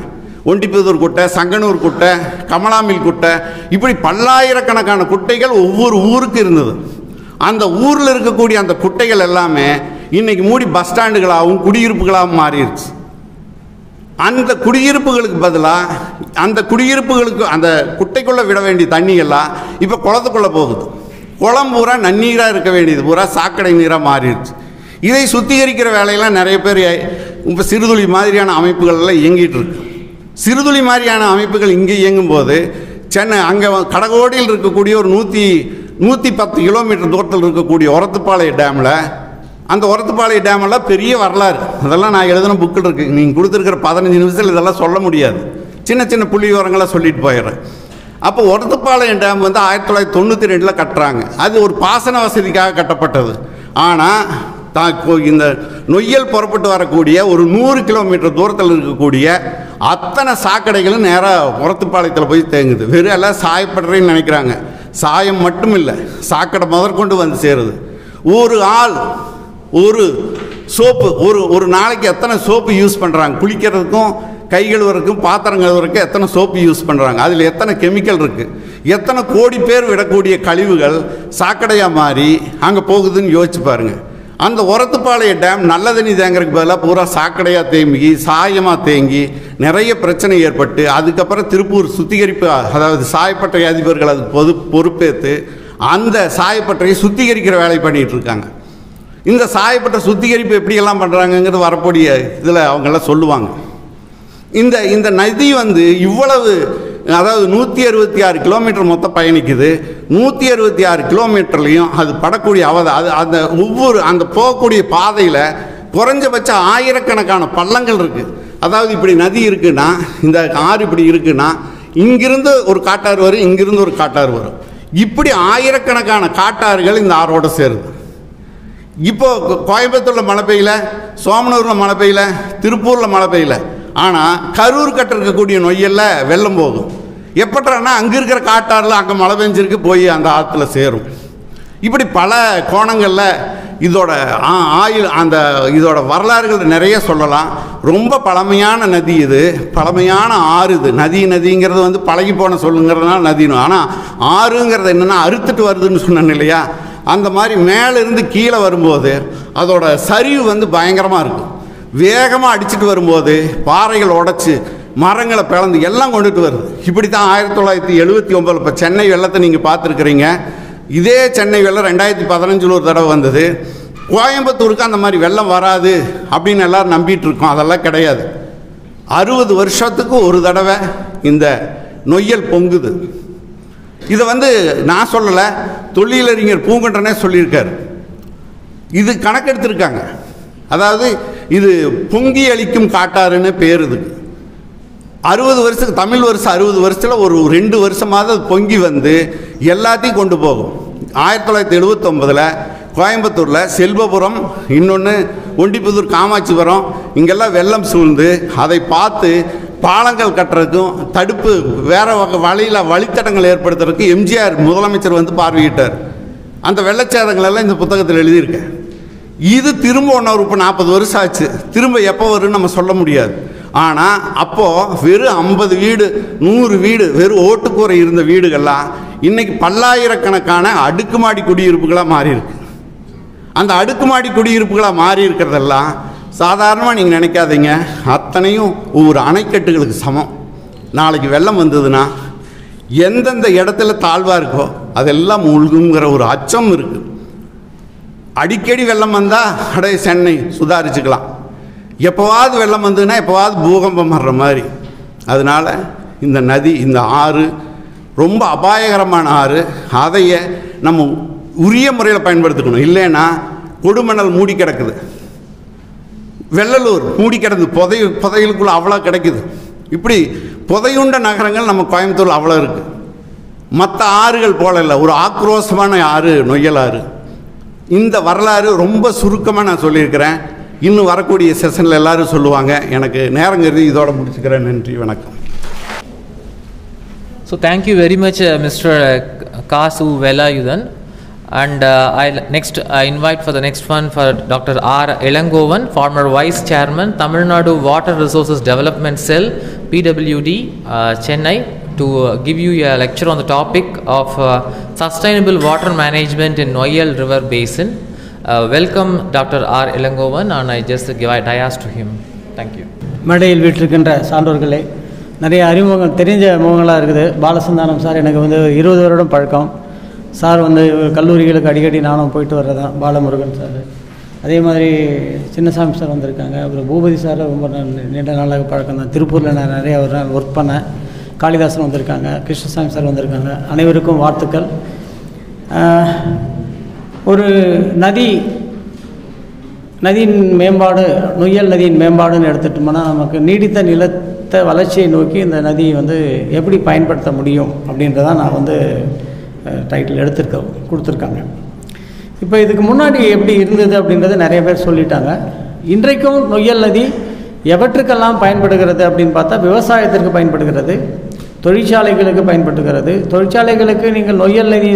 ஒண்டிப்புதூர் குட்டை, சங்கனூர் குட்டை, கமலாமில் குட்டை, இப்படி பல்லாயிரக்கணக்கான குட்டைகள் ஒவ்வொரு ஊருக்கு இருந்தது. அந்த ஊரில் இருக்கக்கூடிய அந்த குட்டைகள் எல்லாமே இன்றைக்கி மூடி பஸ் ஸ்டாண்டுகளாகவும் குடியிருப்புகளாகவும் மாறிடுச்சு. அந்த குடியிருப்புகளுக்கு பதிலாக அந்த குடியிருப்புகளுக்கு அந்த குட்டைக்குள்ளே விட வேண்டிய தண்ணியெல்லாம் இப்போ குளத்துக்குள்ளே போகுது. குளம் பூரா நன்னீராக இருக்க வேண்டியது பூரா சாக்கடை நீராக மாறிடுச்சு. இதை சுத்திகரிக்கிற வேலையெல்லாம் நிறைய பேர் இப்போ சிறுதுளி மாதிரியான அமைப்புகள்லாம் இயங்கிட்டு இருக்கு. சிறுதுளி மாதிரியான அமைப்புகள் இங்கே இயங்கும்போது சென்னை அங்கே கடகோடியில் இருக்கக்கூடிய ஒரு 110 கிலோமீட்டர் தூரத்தில் இருக்கக்கூடிய ஒரத்துப்பாளையம் டேமில், அந்த ஒரத்துப்பாளையம் டேமெல்லாம் பெரிய வரலாறு. அதெல்லாம் நான் எழுதின புக்கில் இருக்குது. நீங்கள் கொடுத்துருக்கிற 15 நிமிஷத்தில் இதெல்லாம் சொல்ல முடியாது. சின்ன சின்ன புள்ளி விவரங்களாக சொல்லிட்டு போயிடுறேன். அப்போ ஒரத்துப்பாளையம் டேம் வந்து 1992 கட்டுறாங்க. அது ஒரு பாசன வசதிக்காக கட்டப்பட்டது. ஆனால் இந்த நொய்யல் புறப்பட்டு வரக்கூடிய ஒரு 100 கிலோமீட்டர் தூரத்தில் இருக்கக்கூடிய அத்தனை சாக்கடைகளும் நேராக ஒரத்துப்பாளையத்தில் போய் தேங்குது. வெறும் எல்லாம் சாயப்படுறேன்னு நினைக்கிறாங்க. சாயம் மட்டும் இல்லை, சாக்கடை முதற்கொண்டு வந்து சேருது. ஒரு ஆள் ஒரு சோப்பு ஒரு நாளைக்கு எத்தனை சோப்பு யூஸ் பண்ணுறாங்க, குளிக்கிறதுக்கும் கை கழுவுறதுக்கும் பாத்திரம் கழுவுறதுக்கும் எத்தனை சோப்பு யூஸ் பண்ணுறாங்க, அதில் எத்தனை கெமிக்கல் இருக்குது, எத்தனை கோடி பேர் விடக்கூடிய கழிவுகள் சாக்கடையாக மாறி அங்கே போகுதுன்னு யோசிச்சு பாருங்கள். அந்த ஒரத்துப்பாளையம் டேம் நல்ல தண்ணி தேங்கிறதுக்கு பதிலாக பூரா சாக்கடையாக தேங்கி சாயமாக தேங்கி நிறைய பிரச்சனை ஏற்பட்டு அதுக்கப்புறம் திருப்பூர் சுத்திகரிப்பு, அதாவது சாயப்பட்டறை அதிபர்கள் அது பொறுப்பேற்று அந்த சாயப்பட்டறையை சுத்திகரிக்கிற வேலை பண்ணிகிட்டு இருக்காங்க. இந்த சாயப்பட்ட சுத்திகரிப்பு எப்படியெல்லாம் பண்ணுறாங்கங்கிறது வரக்கூடிய இதில் அவங்கெல்லாம் சொல்லுவாங்க. இந்த நதி வந்து இவ்வளவு, அதாவது 166 கிலோமீட்டர் மொத்தம் பயணிக்குது. 166 கிலோமீட்டர்லையும் அது படக்கூடிய அது அந்த ஒவ்வொரு அந்த போகக்கூடிய பாதையில் குறைஞ்சபட்சம் ஆயிரக்கணக்கான பள்ளங்கள் இருக்குது. அதாவது இப்படி நதி இருக்குன்னா, இந்த ஆறு இப்படி இருக்குன்னா, இங்கிருந்து ஒரு காட்டாறு வரும், இங்கிருந்து ஒரு காட்டாறு வரும். இப்படி ஆயிரக்கணக்கான காட்டாறுகள் இந்த ஆறோடு சேருது. இப்போது கோயம்புத்தூரில் மழை பெய்யல, சோமனூரில் மழை பெய்யல, திருப்பூரில் மழை பெய்யல. ஆனால் கரூர் கட்ட இருக்கக்கூடிய நொய்யலில் வெள்ளம் போகும். எப்பட்டானா அங்கே இருக்கிற காட்டாறில் அங்கே மழை பெஞ்சிருக்கு போய் அந்த ஆற்றுல சேரும். இப்படி பல கோணங்களில் இதோட இதோட வரலாறுகள் நிறைய சொல்லலாம். ரொம்ப பழமையான நதி இது, பழமையான ஆறு இது. நதிங்கிறது வந்து பழகி போன சொல்லுங்கிறதுனால நதினும். ஆனால் ஆறுங்கிறது என்னென்னா அறுத்துட்டு வருதுன்னு சொன்னேன் இல்லையா, அந்த மாதிரி மேலேருந்து கீழே வரும்போது அதோட சரிவு வந்து பயங்கரமாக இருக்கும். வேகமாக அடிச்சுட்டு வரும்போது பாறைகள் உடச்சி மரங்களை பிளந்து எல்லாம் கொண்டுட்டு வருது. இப்படி தான் 1979 இப்போ சென்னை வெள்ளத்தை நீங்கள் பார்த்துருக்குறீங்க. இதே சென்னை வெள்ளம் 2015 ஒரு தடவை வந்தது. கோயம்புத்தூருக்கு அந்த மாதிரி வெள்ளம் வராது அப்படின்னு எல்லோரும் நம்பிட்டு இருக்கோம். அதெல்லாம் கிடையாது. 60 வருஷத்துக்கு ஒரு தடவை இந்த நொய்யல் பொங்குது. இதை நான் சொல்லலை, தொழிலறிஞர் பூங்குன்றனே சொல்லியிருக்கார். இது கணக்கெடுத்திருக்காங்க. அதாவது இது பொங்கி அளிக்கும் காட்டாறுன்னு பேர். இதுக்கு 60 வருஷத்துக்கு, தமிழ் வருஷம் 60 வருஷத்தில் ஒரு 2 வருஷமாவது அது பொங்கி எல்லாத்தையும் கொண்டு போகும். 1979 கோயம்புத்தூரில் செல்வபுரம், இன்னொன்று ஒண்டிப்புதூர், காமாட்சிபுரம், இங்கெல்லாம் வெள்ளம் சூழ்ந்து அதை பார்த்து பாலங்கள் கட்டுறதுக்கும் தடுப்பு வேறு வழியில் வழித்தடங்கள் ஏற்படுத்துறதுக்கு எம்ஜிஆர் முதலமைச்சர் பார்வையிட்டார். அந்த வெள்ளச்சேதங்கள் எல்லாம் இந்த புத்தகத்தில் எழுதியிருக்கேன். இது திரும்ப இப்போ 40 வருஷம் ஆச்சு. திரும்ப எப்போ வரும்னு நம்ம சொல்ல முடியாது. ஆனால் அப்போது வெறும் 50 வீடு 100 வீடு வெறும் ஓட்டுக்கூரை இருந்த வீடுகள்லாம் இன்றைக்கி பல்லாயிரக்கணக்கான அடுக்குமாடி குடியிருப்புகளாக மாறியிருக்கு. அந்த அடுக்குமாடி குடியிருப்புகளாக மாறி இருக்கிறதெல்லாம் சாதாரணமாக நீங்கள் நினைக்காதீங்க. அத்தனையும் ஒவ்வொரு அணைக்கட்டுகளுக்கு சமம். நாளைக்கு வெள்ளம் வந்ததுன்னா எந்தெந்த இடத்துல தாழ்வாக இருக்கோ அதெல்லாம் மூழ்குங்கிற ஒரு அச்சம் இருக்குது. அடிக்கடி வெள்ளம் வந்தால் சென்னை சுதாரிச்சுக்கலாம். எப்போவாவது வெள்ளம் வந்ததுன்னா எப்போவாவது பூகம்பம் வர்ற மாதிரி. அதனால் இந்த நதி, இந்த ஆறு ரொம்ப அபாயகரமான ஆறு. அதையே நம்ம உரிய முறையில் பயன்படுத்திக்கணும். இல்லைன்னா கொடுமணல் மூடி கிடக்குது, வெள்ளலூர் மூடி கிடந்து புதையலுக்குள்ளே அவ்வளோ கிடைக்குது. இப்படி புதையுண்ட நகரங்கள் நம்ம கோயம்புத்தூரில் அவ்வளோ இருக்குது. மற்ற ஆறுகள் போல இல்லை, ஒரு ஆக்ரோஷமான ஆறு நொய்யல் ஆறு. இந்த வரலாறு ரொம்ப சுருக்கமாக நான் சொல்லியிருக்கிறேன். இன்னும் வரக்கூடிய செஷனில் எல்லோரும் சொல்லுவாங்க. எனக்கு நேரம் கருதி இதோட முடிச்சுக்கிறேன். நன்றி, வணக்கம். So thank you very much, Mr. Kasu Velayudan. And I invite for the next one for Dr. R. Elangovan, former Vice Chairman, Tamil Nadu Water Resources Development Cell, PWD, Chennai, to give you a lecture on the topic of sustainable water management in Noyal River Basin. Welcome Dr. R. Elangovan, and I just give a dias to him. Thank you. மேடையில் வீட்டிருக்கின்ற சான்றோர்களே, நிறைய அறிமுகங்கள் தெரிஞ்ச முகங்களாக இருக்குது. பாலசந்தானம் sir எனக்கு 20 வருடம் பழக்கம். Sir கல்லூரிகளுக்கு அடிக்கடி நானும் போயிட்டு வர்றதான். பாலமுருகன் சார், அதே மாதிரி சின்னசாமி சார் வந்திருக்காங்க. அப்புறம் பூபதி சார் ரொம்ப நீண்ட நாளாக பழக்கம் தான். திருப்பூரில் நான் நிறைய ஒரு நாள் ஒர்க் பண்ணேன். காளிதாசன் வந்திருக்காங்க, கிருஷ்ணசாமி சார் வந்திருக்காங்க. அனைவருக்கும் வாழ்த்துக்கள். ஒரு நதியின் மேம்பாடு, நொய்யல் நதியின் மேம்பாடுன்னு எடுத்துட்டோம்னா நமக்கு நீடித்த நிலத்த வளர்ச்சியை நோக்கி இந்த நதியை எப்படி பயன்படுத்த முடியும் அப்படின்றதான் நான் டைட்டில் கொடுத்துருக்காங்க. இப்போ இதுக்கு முன்னாடி எப்படி இருந்தது அப்படின்றது நிறைய பேர் சொல்லிட்டாங்க. இன்றைக்கும் நொய்யல் நதி எவற்றுக்கெல்லாம் பயன்படுகிறது அப்படின்னு பார்த்தா, விவசாயத்திற்கு பயன்படுகிறது, தொழிற்சாலைகளுக்கு பயன்படுகிறது. தொழிற்சாலைகளுக்கு நீங்கள் நொய்யல் நதி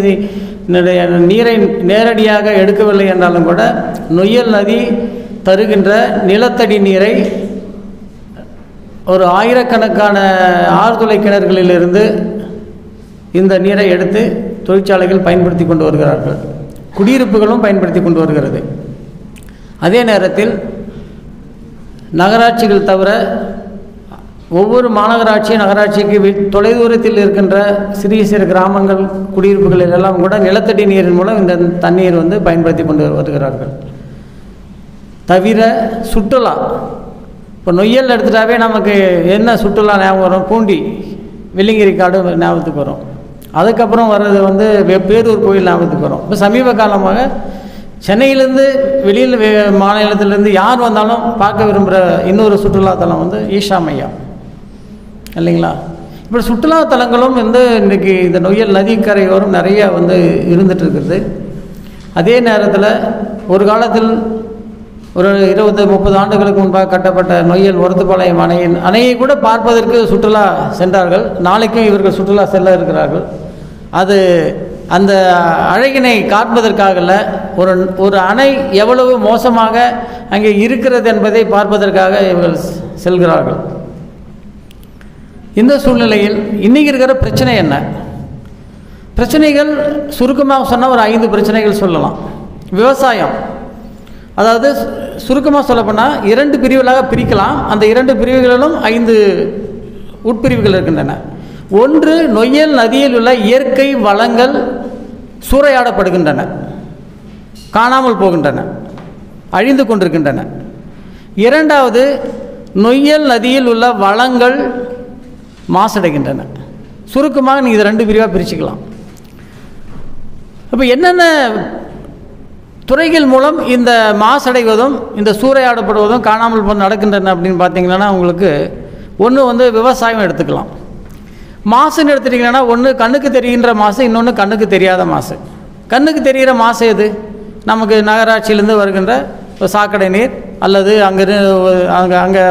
நீரை நேரடியாக எடுக்கவில்லை என்றாலும் கூட நொய்யல் நதி தருகின்ற நிலத்தடி நீரை ஒரு ஆயிரக்கணக்கான ஆழ்துளை கிணறுகளிலிருந்து இந்த நீரை எடுத்து தொழிற்சாலைகள் பயன்படுத்தி கொண்டு வருகிறார்கள். குடியிருப்புகளும் பயன்படுத்தி கொண்டு வருகிறது. அதே நேரத்தில் நகராட்சிகள் தவிர ஒவ்வொரு நகராட்சிக்கு தொலைதூரத்தில் இருக்கின்ற சிறிய சிறு கிராமங்கள், குடியிருப்புகளில் எல்லாம் கூட நிலத்தடி நீரின் மூலம் இந்த தண்ணீர் பயன்படுத்தி கொண்டு வருகிறார்கள். தவிர சுற்றுலா, இப்போ நொய்யல் எடுத்துட்டாவே நமக்கு என்ன சுற்றுலா ஞாபகம் வரும்? பூண்டி, வெள்ளிங்கிரி காடு ஞாபகத்துக்கு வரும். அதுக்கப்புறம் வர்றது பேரூர் கோயில் ஞாபகத்துக்கு வரும். இப்போ சமீப காலமாக சென்னையிலேருந்து வெளியில் மாநிலத்திலேருந்து யார் வந்தாலும் பார்க்க விரும்புகிற இன்னொரு சுற்றுலாத்தலம் ஈஷா மையா இல்லைங்களா? இப்படி சுற்றுலாத்தலங்களும் இன்றைக்கி இந்த நொய்யல் நதிக்கரையோரம் நிறைய இருந்துட்டு இருக்குது. அதே நேரத்தில் ஒரு காலத்தில் ஒரு 20-30 ஆண்டுகளுக்கு முன்பாக கட்டப்பட்ட நொய்யல் ஒருத்துப்பாளையம் அணையை கூட பார்ப்பதற்கு சுற்றுலா சென்றார்கள். நாளைக்கும் இவர்கள் சுற்றுலா செல்ல இருக்கிறார்கள். அது அந்த அழகினை காண்பதற்காக ஒரு அணை எவ்வளவு மோசமாக அங்கே இருக்கிறது என்பதை பார்ப்பதற்காக இவர்கள் செல்கிறார்கள். இந்த சூழ்நிலையில் இன்றைக்கி இருக்கிற பிரச்சனை என்ன? பிரச்சனைகள் சுருக்கமாக சொன்னால் ஒரு 5 பிரச்சனைகள் சொல்லலாம். விவசாயம், அதாவது சுருக்கமாக சொல்லப்போனால் 2 பிரிவுகளாக பிரிக்கலாம். அந்த 2 பிரிவுகளிலும் 5 உட்பிரிவுகள் இருக்கின்றன. ஒன்று, நொய்யல் நதியில் உள்ள இயற்கை வளங்கள் சூறையாடப்படுகின்றன, காணாமல் போகின்றன, அழிந்து கொண்டிருக்கின்றன. இரண்டாவது, நொய்யல் நதியில் உள்ள வளங்கள் மாசடைகின்றன. சுருக்கமாக நீங்கள் இதை 2 பிரிவாக பிரிச்சுக்கலாம். அப்போ என்னென்ன துறைகள் மூலம் இந்த மாசடைவதும் இந்த சூறையாடப்படுவதும் காணாமல் நடக்கின்றன அப்படின்னு பார்த்தீங்கன்னா, உங்களுக்கு ஒன்று விவசாயம் எடுத்துக்கலாம். மாசுன்னு எடுத்துட்டிங்கன்னா, ஒன்று கண்ணுக்கு தெரிகின்ற மாசு, இன்னொன்று கண்ணுக்கு தெரியாத மாசு. கண்ணுக்கு தெரிகிற மாசு எது? நமக்கு நகராட்சியிலேருந்து வருகின்ற சாக்கடை நீர் அல்லது அங்கே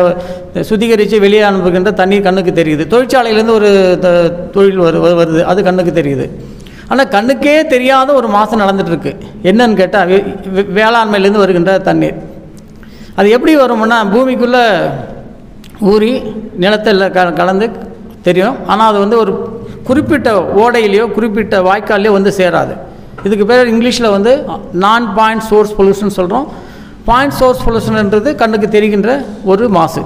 சுத்திகரித்து வெளியே அனுப்புகின்ற தண்ணீர் கண்ணுக்கு தெரியுது. தொழிற்சாலையிலேருந்து ஒரு தொழில் வருது, அது கண்ணுக்கு தெரியுது. ஆனால் கண்ணுக்கே தெரியாத ஒரு மாசு நடந்துகிட்ருக்கு. என்னன்னு கேட்டால், வேளாண்மையிலேருந்து வருகின்ற தண்ணீர். அது எப்படி வரும்னா, பூமிக்குள்ளே ஊறி நிலத்தில் கலந்து தெரியும். ஆனால் அது ஒரு குறிப்பிட்ட ஓடையிலையோ குறிப்பிட்ட வாய்க்கால்லையோ சேராது. இதுக்கு பேர் இங்கிலீஷில் நான் பாயிண்ட் சோர்ஸ் பொல்யூஷன் சொல்கிறோம். பாயிண்ட் சோர்ஸ் பொல்யூஷன்ன்றது கண்ணுக்கு தெரிகின்ற ஒரு மாசு.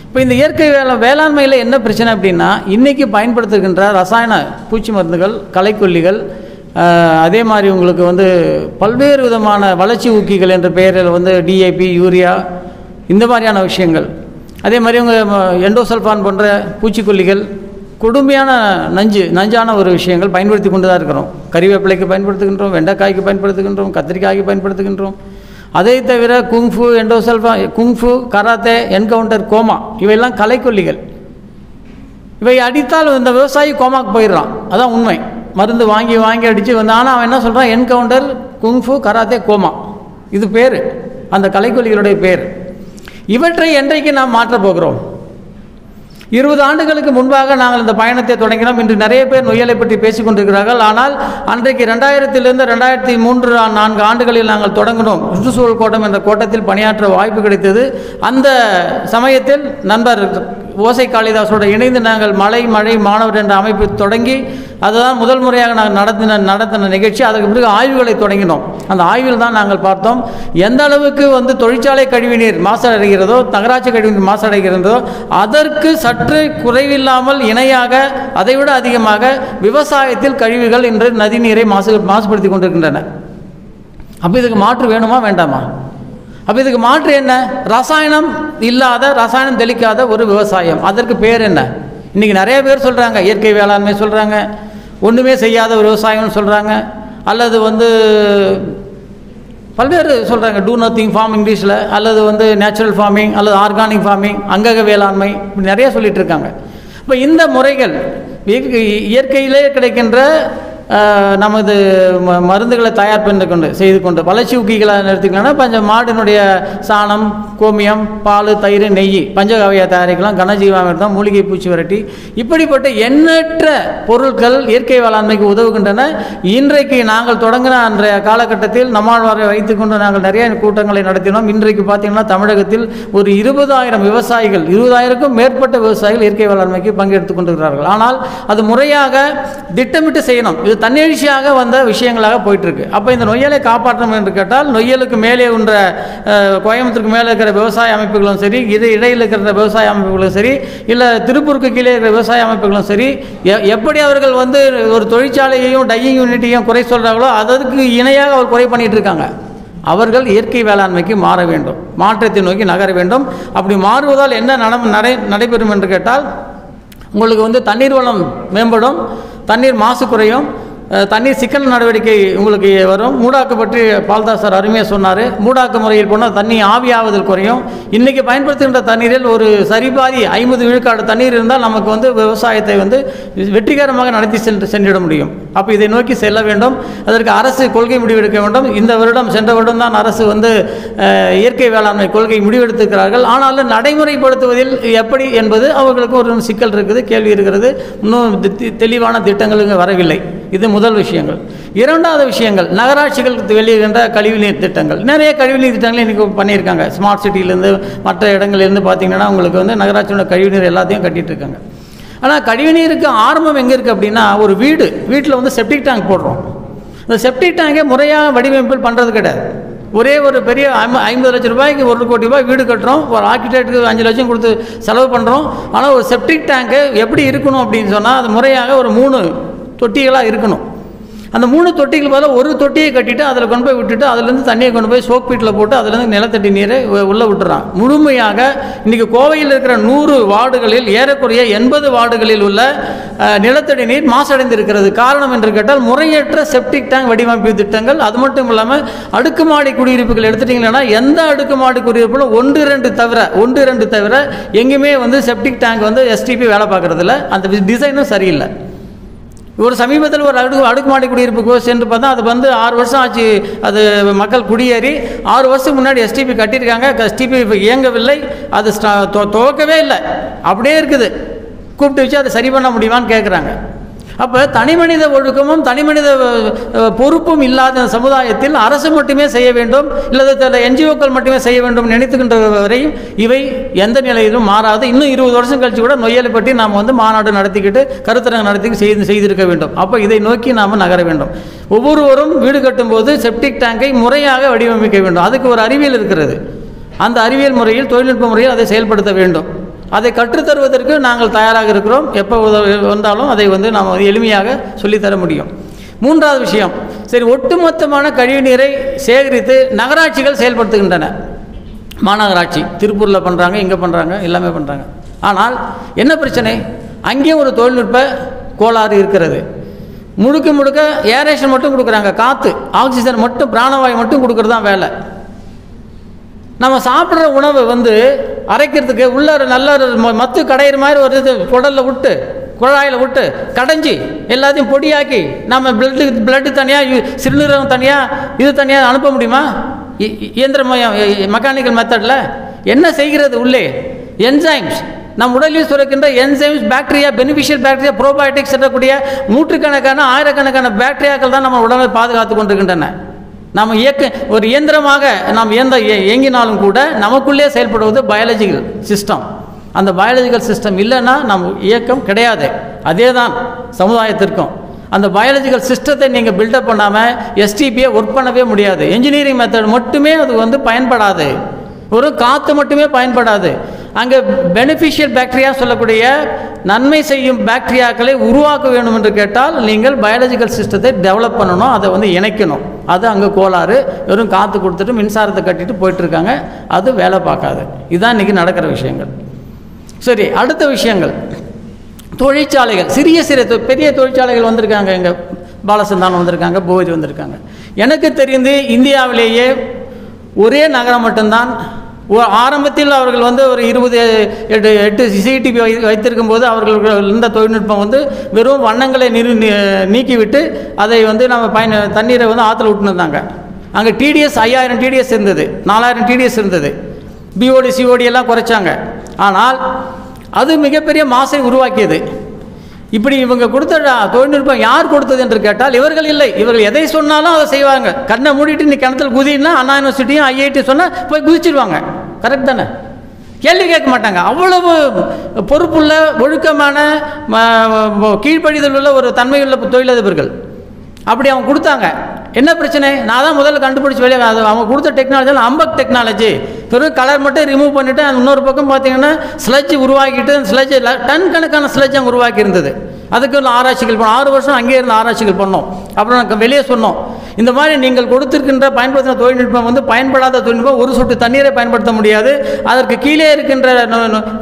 இப்போ இந்த இயற்கை வேளாண்மையில் என்ன பிரச்சனை அப்படின்னா, இன்றைக்கி பயன்படுத்துகின்ற ரசாயன பூச்சி மருந்துகள், களைக்கொல்லிகள், அதே மாதிரி உங்களுக்கு பல்வேறு விதமான வளர்ச்சி ஊக்கிகள் என்ற பெயரில் டிஏபி, யூரியா, இந்த மாதிரியான விஷயங்கள், அதே மாதிரி எண்டோசல்ஃபான் போன்ற பூச்சிக்கொல்லிகள், கொடுமையான நஞ்சான ஒரு விஷயங்கள் பயன்படுத்தி கொண்டு தான் இருக்கிறோம். கறிவேப்பிலைக்கு பயன்படுத்துகின்றோம், வெண்டைக்காய்க்கு பயன்படுத்துகின்றோம், கத்திரிக்காய்க்கு பயன்படுத்துகின்றோம். அதை தவிர kung fu, endosulfan, kung fu, karate, encounter, coma, இவையெல்லாம் களைக்கொல்லிகள். இவை அடித்தால் இந்த விவசாயி கோமாக்கு போயிடுறான். அதான் உண்மை. மருந்து வாங்கி அடித்து ஆனால் அவன் என்ன சொல்கிறான்? என்கவுண்டர், குங்ஃபு, கராத்தே, கோமா, இது பேர், அந்த களைக்கொல்லிகளுடைய பேர். இவற்றை என்றைக்கு நாம் மாற்றப் போகிறோம்? 20 ஆண்டுகளுக்கு முன்பாக நாங்கள் இந்த பயணத்தை தொடங்கினோம். இன்று நிறைய பேர் நொய்யலை பற்றி பேசிக் கொண்டிருக்கிறார்கள். ஆனால் அன்றைக்கு 2000 2003-4 ஆண்டுகளில் நாங்கள் தொடங்கினோம். சுற்றுச்சூழல் கோட்டம் என்ற கோட்டத்தில் பணியாற்ற வாய்ப்பு கிடைத்தது. அந்த சமயத்தில் நண்பர் ஓசை காளிதாசோடு இணைந்து நாங்கள் மழை மாணவர் என்ற அமைப்பு தொடங்கி அதுதான் முதல் முறையாக நாங்கள் நடத்தின நிகழ்ச்சி. அதற்கு பிறகு ஆய்வுகளை தொடங்கினோம். அந்த ஆய்வில் தான் நாங்கள் பார்த்தோம் எந்த அளவுக்கு தொழிற்சாலை கழிவுநீர் மாசடைகிறதோ, நகராட்சி கழிவுநீர் மாசடைகிறதோ, அதற்கு சற்று குறைவில்லாமல் இணையாக அதைவிட அதிகமாக விவசாயத்தில் கழிவுகள் இன்று நதிநீரை மாசுபடுத்தி கொண்டிருக்கின்றன. அப்போ இதுக்கு மாற்று வேணுமா வேண்டாமா? அப்போ இதுக்கு மாற்று என்ன? ரசாயனம் இல்லாத, ரசாயனம் தெளிக்காத ஒரு விவசாயம். அதற்கு பேர் என்ன? இன்றைக்கி நிறைய பேர் சொல்கிறாங்க இயற்கை வேளாண்மை சொல்கிறாங்க, ஒன்றுமே செய்யாத ஒரு விவசாயம்னு சொல்கிறாங்க, அல்லது பல்வேறு சொல்கிறாங்க, டூ நத்திங் ஃபார்ம் இங்கிலீஷில், அல்லது நேச்சுரல் ஃபார்மிங், அல்லது ஆர்கானிக் ஃபார்மிங், அங்கக வேளாண்மை, இப்படி நிறைய சொல்லிகிட்டு இருக்காங்க. இப்போ இந்த முறைகள் இயற்கையிலே கிடைக்கின்ற நமது மருந்துகளை தயார் செய்து கொண்டு வளர்ச்சி ஊக்கிகளை எடுத்துக்கலாம்னா, மாடினுடைய சாணம், கோமியம், பால், தயிர், நெய், பஞ்சகவ்யா தயாரிக்கலாம், கனஜீவாமிர்தம், மூலிகை பூச்சி விரட்டி, இப்படிப்பட்ட எண்ணற்ற பொருட்கள் இயற்கை வேளாண்மைக்கு உதவுகின்றன. இன்றைக்கு நாங்கள் தொடங்கின அன்றைய காலகட்டத்தில் நம்மாழ்வாரை வைத்துக்கொண்டு நாங்கள் நிறைய கூட்டங்களை நடத்தினோம். இன்றைக்கு பார்த்தீங்கன்னா தமிழகத்தில் ஒரு 20,000 விவசாயிகள், 20,000க்கும் மேற்பட்ட விவசாயிகள் இயற்கை வேளாண்மைக்கு பங்கெடுத்துக் கொண்டிருக்கிறார்கள். ஆனால் அது முறையாக திட்டமிட்டு செய்யணும். இது தன்னெழுச்சியாக வந்த விஷயங்களாக போயிட்டுருக்கு. அப்போ இந்த நொய்யலை காப்பாற்றணும் என்று கேட்டால், நொய்யலுக்கு மேலே உள்ள கோயம்புத்தூருக்கு மேலே இருக்கிற விவசாய அமைப்புகளும் சரி, இது இடையில் இருக்கிற விவசாய அமைப்புகளும் சரி, இல்லை திருப்பூருக்கு கீழே இருக்கிற விவசாய அமைப்புகளும் சரி, எப்படி அவர்கள் ஒரு தொழிற்சாலையையும் டையிங் யூனிட்டையும் குறை சொல்கிறார்களோ அதற்கு இணையாக அவர் குறை பண்ணிகிட்டு இருக்காங்க. அவர்கள் இயற்கை வேளாண்மைக்கு மாற வேண்டும், மாற்றத்தை நோக்கி நகர வேண்டும். அப்படி மாறுவதால் என்ன நடைபெறும் என்று கேட்டால், உங்களுக்கு தண்ணீர் வளம் மேம்படும், தண்ணீர் மாசு குறையும், தண்ணீர் சிக்கல் நடவடிக்கை உங்களுக்கு வரும். மூடாக்கு பற்றி பால்தாஸ் சார் அருமையாக சொன்னார். மூடாக்கு முறையில் போனால் தண்ணி ஆவியாவதில் குறையும். இன்றைக்கி பயன்படுத்துகின்ற தண்ணீரில் ஒரு சரிபாதி 50 விழுக்காடு தண்ணீர் இருந்தால் நமக்கு விவசாயத்தை வெற்றிகரமாக நடத்தி சென்றிட முடியும். அப்போ இதை நோக்கி செல்ல வேண்டும். அதற்கு அரசு கொள்கை முடிவெடுக்க வேண்டும். இந்த வருடம், சென்ற வருடம் தான் அரசு இயற்கை வேளாண்மை கொள்கை முடிவெடுத்திருக்கிறார்கள். ஆனாலும் நடைமுறைப்படுத்துவதில் எப்படி என்பது அவர்களுக்கு ஒரு சிக்கல் இருக்குது, கேள்வி இருக்கிறது. இன்னும் தெளிவான திட்டங்கள் இங்கே வரவில்லை. இது முதல் விஷயங்கள். இரண்டாவது விஷயங்கள், நகராட்சிகள் வெளியிடுகின்ற கழிவுநீர் திட்டங்கள். நிறைய கழிவுநீர் திட்டங்கள் இன்றைக்கி பண்ணியிருக்காங்க. ஸ்மார்ட் சிட்டியிலேருந்து மற்ற இடங்கள்லேருந்து பார்த்திங்கன்னா உங்களுக்கு நகராட்சியோட கழிவுநீர் எல்லாத்தையும் கட்டிகிட்டு இருக்காங்க. ஆனால் கழிவுநீருக்கு ஆரம்பம் எங்கே இருக்குது அப்படின்னா, ஒரு வீட்டில் செப்டிக் டேங்க் போடுறோம். இந்த செப்டிக் டேங்கை முறையாக வடிவமைப்பில் பண்ணுறது கிடையாது. ஒரே ஒரு பெரிய 50 லட்சம் ரூபாய்க்கு 1 கோடி ரூபாய் வீடு கட்டுறோம், ஒரு ஆர்கிடெக்டுக்கு 5 லட்சம் கொடுத்து செலவு பண்ணுறோம். ஆனால் ஒரு செப்டிக் டேங்க்கு எப்படி இருக்கணும் அப்படின்னு சொன்னால் அது முறையாக ஒரு 3 தொட்டிகளாக இருக்கணும். அந்த 3 தொட்டிகள் பதில் ஒரு தொட்டியை கட்டிட்டு அதில் கொண்டு போய் விட்டுட்டு அதுலேருந்து தண்ணியை கொண்டு போய் சோக் பீட்டில் போட்டு அதுலேருந்து நிலத்தடி நீரை உள்ளே விட்டுறான். முழுமையாக இன்றைக்கி கோவையில் இருக்கிற 100 வார்டுகளில் ஏறக்குறைய 80 வார்டுகளில் உள்ள நிலத்தடி நீர் மாசடைந்து இருக்கிறது. காரணம் என்று கேட்டால் முறையற்ற செப்டிக் டேங்க் வடிவமைப்பு திட்டங்கள். அது மட்டும் இல்லாமல் அடுக்குமாடி குடியிருப்புகள் எடுத்துட்டிங்கன்னா எந்த அடுக்குமாடி குடியிருப்பிலும் 1-2 தவிர எங்கேயுமே வந்து செப்டிக் டேங்க் வந்து எஸ்டிபி வேலை பார்க்குறதில்ல. அந்த டிசைனும் சரியில்லை. ஒரு சமீபத்தில் ஒரு அடுக்குமாடி குடியிருப்பு சென்று பார்த்தா அது வந்து 6 வருஷம் ஆச்சு. அது மக்கள் குடியேறி 6 வருஷத்துக்கு முன்னாடி எஸ்டிபி கட்டியிருக்காங்க. எஸ்டிபி இப்போ இயங்கவில்லை, அது துவக்கவே இல்லை, அப்படியே இருக்குது. கூப்பிட்டு வச்சு அதை சரி பண்ண முடியுமான்னு கேட்குறாங்க. அப்போ தனிமனித ஒழுக்கமும் தனிமனித பொறுப்பும் இல்லாத சமுதாயத்தில் அரசு மட்டுமே செய்ய வேண்டும், இல்லை என்ஜிஓக்கள் மட்டுமே செய்ய வேண்டும் நினைத்துக்கின்ற வரையும் இவை எந்த நிலையிலும் மாறாது. இன்னும் 20 வருஷம் கழிச்சு கூட நொய்யலை பற்றி நாம் வந்து மாநாடு நடத்திக்கிட்டு கருத்தரங்கு நடத்தி செய்திருக்க வேண்டும். அப்போ இதை நோக்கி நாம் நகர வேண்டும். ஒவ்வொருவரும் வீடு கட்டும்போது செப்டிக் டேங்கை முறையாக வடிவமைக்க வேண்டும். அதுக்கு ஒரு அறிவியல் இருக்கிறது. அந்த அறிவியல் முறையில் தொழில்நுட்ப முறையில் அதை செயல்படுத்த வேண்டும். அதை கற்றுத்தருவதற்கு நாங்கள் தயாராக இருக்கிறோம். எப்போ வந்தாலும் அதை வந்து நாம் எளிமையாக சொல்லித்தர முடியும். 3வது விஷயம், சரி, ஒட்டுமொத்தமான கழிவுநீரை சேகரித்து நகராட்சிகள் செயல்படுத்துகின்றன. மாநகராட்சி திருப்பூரில் பண்ணுறாங்க, இங்கே பண்ணுறாங்க, எல்லாமே பண்ணுறாங்க. ஆனால் என்ன பிரச்சனை, அங்கேயும் ஒரு தொழில்நுட்ப கோளாறு இருக்கிறது. முழுக்க ஏரேஷன் மட்டும் கொடுக்குறாங்க, காற்று ஆக்சிஜன் மட்டும் பிராணவாயு மட்டும் கொடுக்குறது தான் வேலை. நம்ம சாப்பிட்ற உணவை வந்து அரைக்கிறதுக்கு உள்ள நல்ல மத்து கடையிற மாதிரி ஒரு இது குடலில் விட்டு குழாயில் விட்டு கடைஞ்சி எல்லாத்தையும் பொடியாக்கி நம்ம பிளட்டு தனியாக சிறுநீரகம் தனியாக இது தனியாக அனுப்ப முடியுமா? இயந்திரமயம் மெக்கானிக்கல் மெத்தடில் என்ன செய்கிறது? உள்ளே என்சைம்ஸ், நம் உடலில் சுரக்கின்ற enzymes, bacteria, beneficial bacteria, probiotics இருக்கக்கூடிய நூற்றுக்கணக்கான ஆயிரக்கணக்கான பாக்டீரியாக்கள் தான் நம்ம உடலை பாதுகாத்து கொண்டிருக்கின்றன. நாம் ஒரு இயந்திரமாக நாம் இயங்கினாலும் கூட நமக்குள்ளே செயல்படுவது பயாலஜிக்கல் சிஸ்டம். அந்த பயாலஜிக்கல் சிஸ்டம் இல்லைன்னா நம்ம இயக்கம் கிடையாது. அதே தான் சமுதாயத்திற்கும். அந்த பயாலஜிக்கல் சிஸ்டத்தை நீங்கள் பில்டப் பண்ணாமல் எஸ்டிபியை ஒர்க் பண்ணவே முடியாது. என்ஜினியரிங் மெத்தட் மட்டுமே அது வந்து பயன்படாது. ஒரு காற்று மட்டுமே பயன்படாது. அங்கே பெனிஃபிஷியல் பாக்டீரியா சொல்லக்கூடிய நன்மை செய்யும் பாக்டீரியாக்களை உருவாக்க வேண்டும் என்று கேட்டால் நீங்கள் பயாலஜிக்கல் சிஸ்டத்தை டெவலப் பண்ணணும், அதை வந்து இணைக்கணும். அது அங்கே கோளாறு. வெறும் காற்று கொடுத்துட்டு மின்சாரத்தை கட்டிட்டு போயிட்டுருக்காங்க. அது வேலை பார்க்காது. இதுதான் இன்றைக்கி நடக்கிற விஷயங்கள். சரி, அடுத்த விஷயங்கள், தொழிற்சாலைகள். சிறிய பெரிய தொழிற்சாலைகள் வந்திருக்காங்க. இங்கே பாலசந்தானம் வந்திருக்காங்க, போஜ் வந்திருக்காங்க. எனக்கு தெரிந்து இந்தியாவிலேயே ஒரே நகரம் மட்டும்தான். ஆரம்பத்தில் அவர்கள் வந்து ஒரு 28 சிடிபி வைத்திருக்கும் போது அவர்கள் இந்த தொழில்நுட்பம் வந்து வெறும் வண்ணங்களை நீக்கிவிட்டு அதை வந்து நம்ம தண்ணீரை வந்து ஆற்றுல விட்டுருந்தாங்க. அங்கே டிடிஎஸ் 5000 டிடிஎஸ் இருந்தது, 4000 டிடிஎஸ் இருந்தது. பிஓடி சிஓடி எல்லாம் குறைச்சாங்க. ஆனால் அது மிகப்பெரிய மாசை உருவாக்கியது. இப்படி இவங்க கொடுத்த தொழில்நுட்பம் யார் கொடுத்தது என்று கேட்டால் இவர்கள் இல்லை. இவர்கள் எதை சொன்னாலும் அதை செய்வாங்க. கண்ணை மூடிட்டு நீ கிணத்துல குதினா அண்ணா யூனிவர்சிட்டியும் ஐஐடி சொன்னால் போய் குதிச்சிடுவாங்க. கரெக்ட் தானே? கேள்வி கேட்க மாட்டாங்க. அவ்வளவு பொறுப்புள்ள ஒழுக்கமான கீழ்ப்படிதல் உள்ள ஒரு தன்மையுள்ள தொழிலதிபர்கள். அப்படி அவங்க கொடுத்தாங்க. என்ன பிரச்சனை? நான் தான் முதல்ல கண்டுபிடிச்சி வெளியே அவங்க கொடுத்த டெக்னாலஜி அம்பக் டெக்னாலஜி. வெறும் கலர் மட்டும் ரிமூவ் பண்ணிவிட்டு இன்னொரு பக்கம் பார்த்தீங்கன்னா ஸ்லட்ஜ் உருவாக்கிட்டு ஸ்லட்ஜ் டன் கணக்கான ஸ்லட்ஜ் அங்கே உருவாக்கி இருந்தது. அதுக்கு ஆராய்ச்சிகள் பண்ணோம். 6 வருஷம் அங்கே இருந்து ஆராய்ச்சிகள் பண்ணோம். அப்புறம் நாங்கள் வெளியே சொன்னோம், இந்த மாதிரி நீங்கள் கொடுத்திருக்கின்ற பயன்படுத்தின தொழில்நுட்பம் வந்து பயன்படாத தொழில்நுட்பம். ஒரு சொட்டு தண்ணீரை பயன்படுத்த முடியாது. அதற்கு கீழே இருக்கின்ற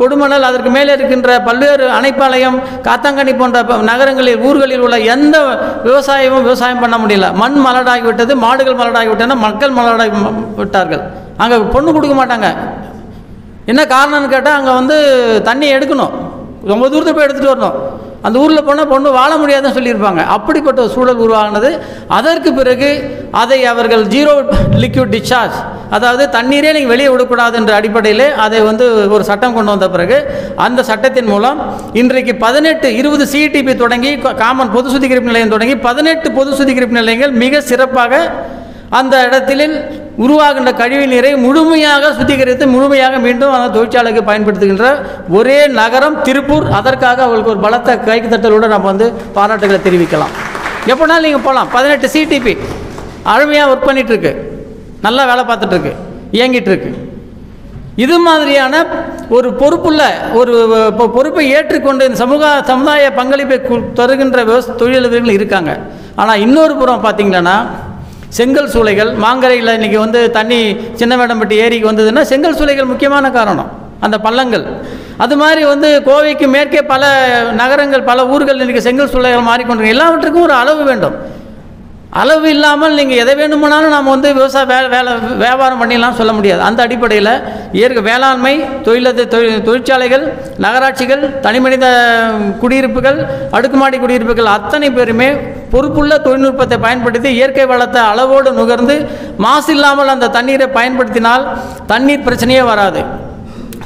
கொடுமணல், அதற்கு மேலே இருக்கின்ற பல்வேறு அணைப்பாளையம், காத்தாங்கனி போன்ற நகரங்களில் ஊர்களில் உள்ள எந்த விவசாயம் பண்ண முடியல. மண் மலடாகிவிட்டது, மாடுகள் மலடாகிவிட்டன, மக்கள் மலடாகி விட்டார்கள். அங்கே பொண்ணு கொடுக்க மாட்டாங்க. என்ன காரணம்னு கேட்டால் அங்கே வந்து தண்ணி எடுக்கணும், ரொம்ப தூரத்தில் போய் எடுத்துகிட்டு வரணும். அந்த ஊரில் போனால் பொண்ணு வாழ முடியாதுன்னு சொல்லியிருப்பாங்க. அப்படிப்பட்ட ஒரு சூழல் உருவாகினது. அதற்கு பிறகு அதை அவர்கள் ஜீரோ லிக்விட் டிஸ்சார்ஜ், அதாவது தண்ணீரே நீங்கள் வெளியே விடக்கூடாது என்ற அடிப்படையில் அதை வந்து ஒரு சட்டம் கொண்டு வந்த பிறகு அந்த சட்டத்தின் மூலம் இன்றைக்கு 20 சிடிபி தொடங்கி காமன் பொது சுத்திகரிப்பு நிலையம் தொடங்கி 18 பொது சுத்திகரிப்பு நிலையங்கள் மிக சிறப்பாக அந்த இடத்தில் உருவாகின்ற கழிவு நீரை முழுமையாக சுத்திகரித்து முழுமையாக மீண்டும் அந்த தொழிற்சாலைக்கு பயன்படுத்துகின்ற ஒரே நகரம் திருப்பூர். அதற்காக அவர்களுக்கு ஒரு பலத்த கைத்தட்டலோடு நம்ம வந்து பாராட்டுகளை தெரிவிக்கலாம். எப்போனாலும் நீங்கள் போகலாம். 18 சிடிபி அருமையாக ஒர்க் பண்ணிகிட்ருக்கு. நல்லா வேலை பார்த்துட்ருக்கு, இயங்கிட்டுருக்கு. இது மாதிரியான ஒரு பொறுப்புள்ள ஒரு பொறுப்பை ஏற்றுக்கொண்டு இந்த சமுதாய பங்களிப்பை தருகின்ற தொழிலதிபர்கள் இருக்காங்க. ஆனால் இன்னொரு புறம் பார்த்திங்கன்னா செங்கல் சூளைகள், மாங்கரையில் இன்றைக்கி வந்து தண்ணி சின்ன வேடம்பட்டி ஏரிக்கு வந்ததுன்னா செங்கல் சூளைகள் முக்கியமான காரணம், அந்த பள்ளங்கள். அது மாதிரி வந்து கோவைக்கு மேற்கே பல நகரங்கள், பல ஊர்கள் இன்றைக்கி செங்கல் சூளைகள் மாறிக்கொண்டு, எல்லாவற்றுக்கும் ஒரு அளவு வேண்டும். அளவு இல்லாமல் நீங்கள் எதை வேண்டுமானாலும் நாம் வந்து வியாபாரம் பண்ணிடலாம் சொல்ல முடியாது. அந்த அடிப்படையில் இயற்கை வேளாண்மை, தொழிற்சாலைகள், நகராட்சிகள், தனிமனித குடியிருப்புகள், அடுக்குமாடி குடியிருப்புகள் அத்தனை பேருமே பொறுப்புள்ள தொழில்நுட்பத்தை பயன்படுத்தி இயற்கை வளத்தை அளவோடு நுகர்ந்து மாசு இல்லாமல் அந்த தண்ணீரை பயன்படுத்தினால் தண்ணீர் பிரச்சனையே வராது.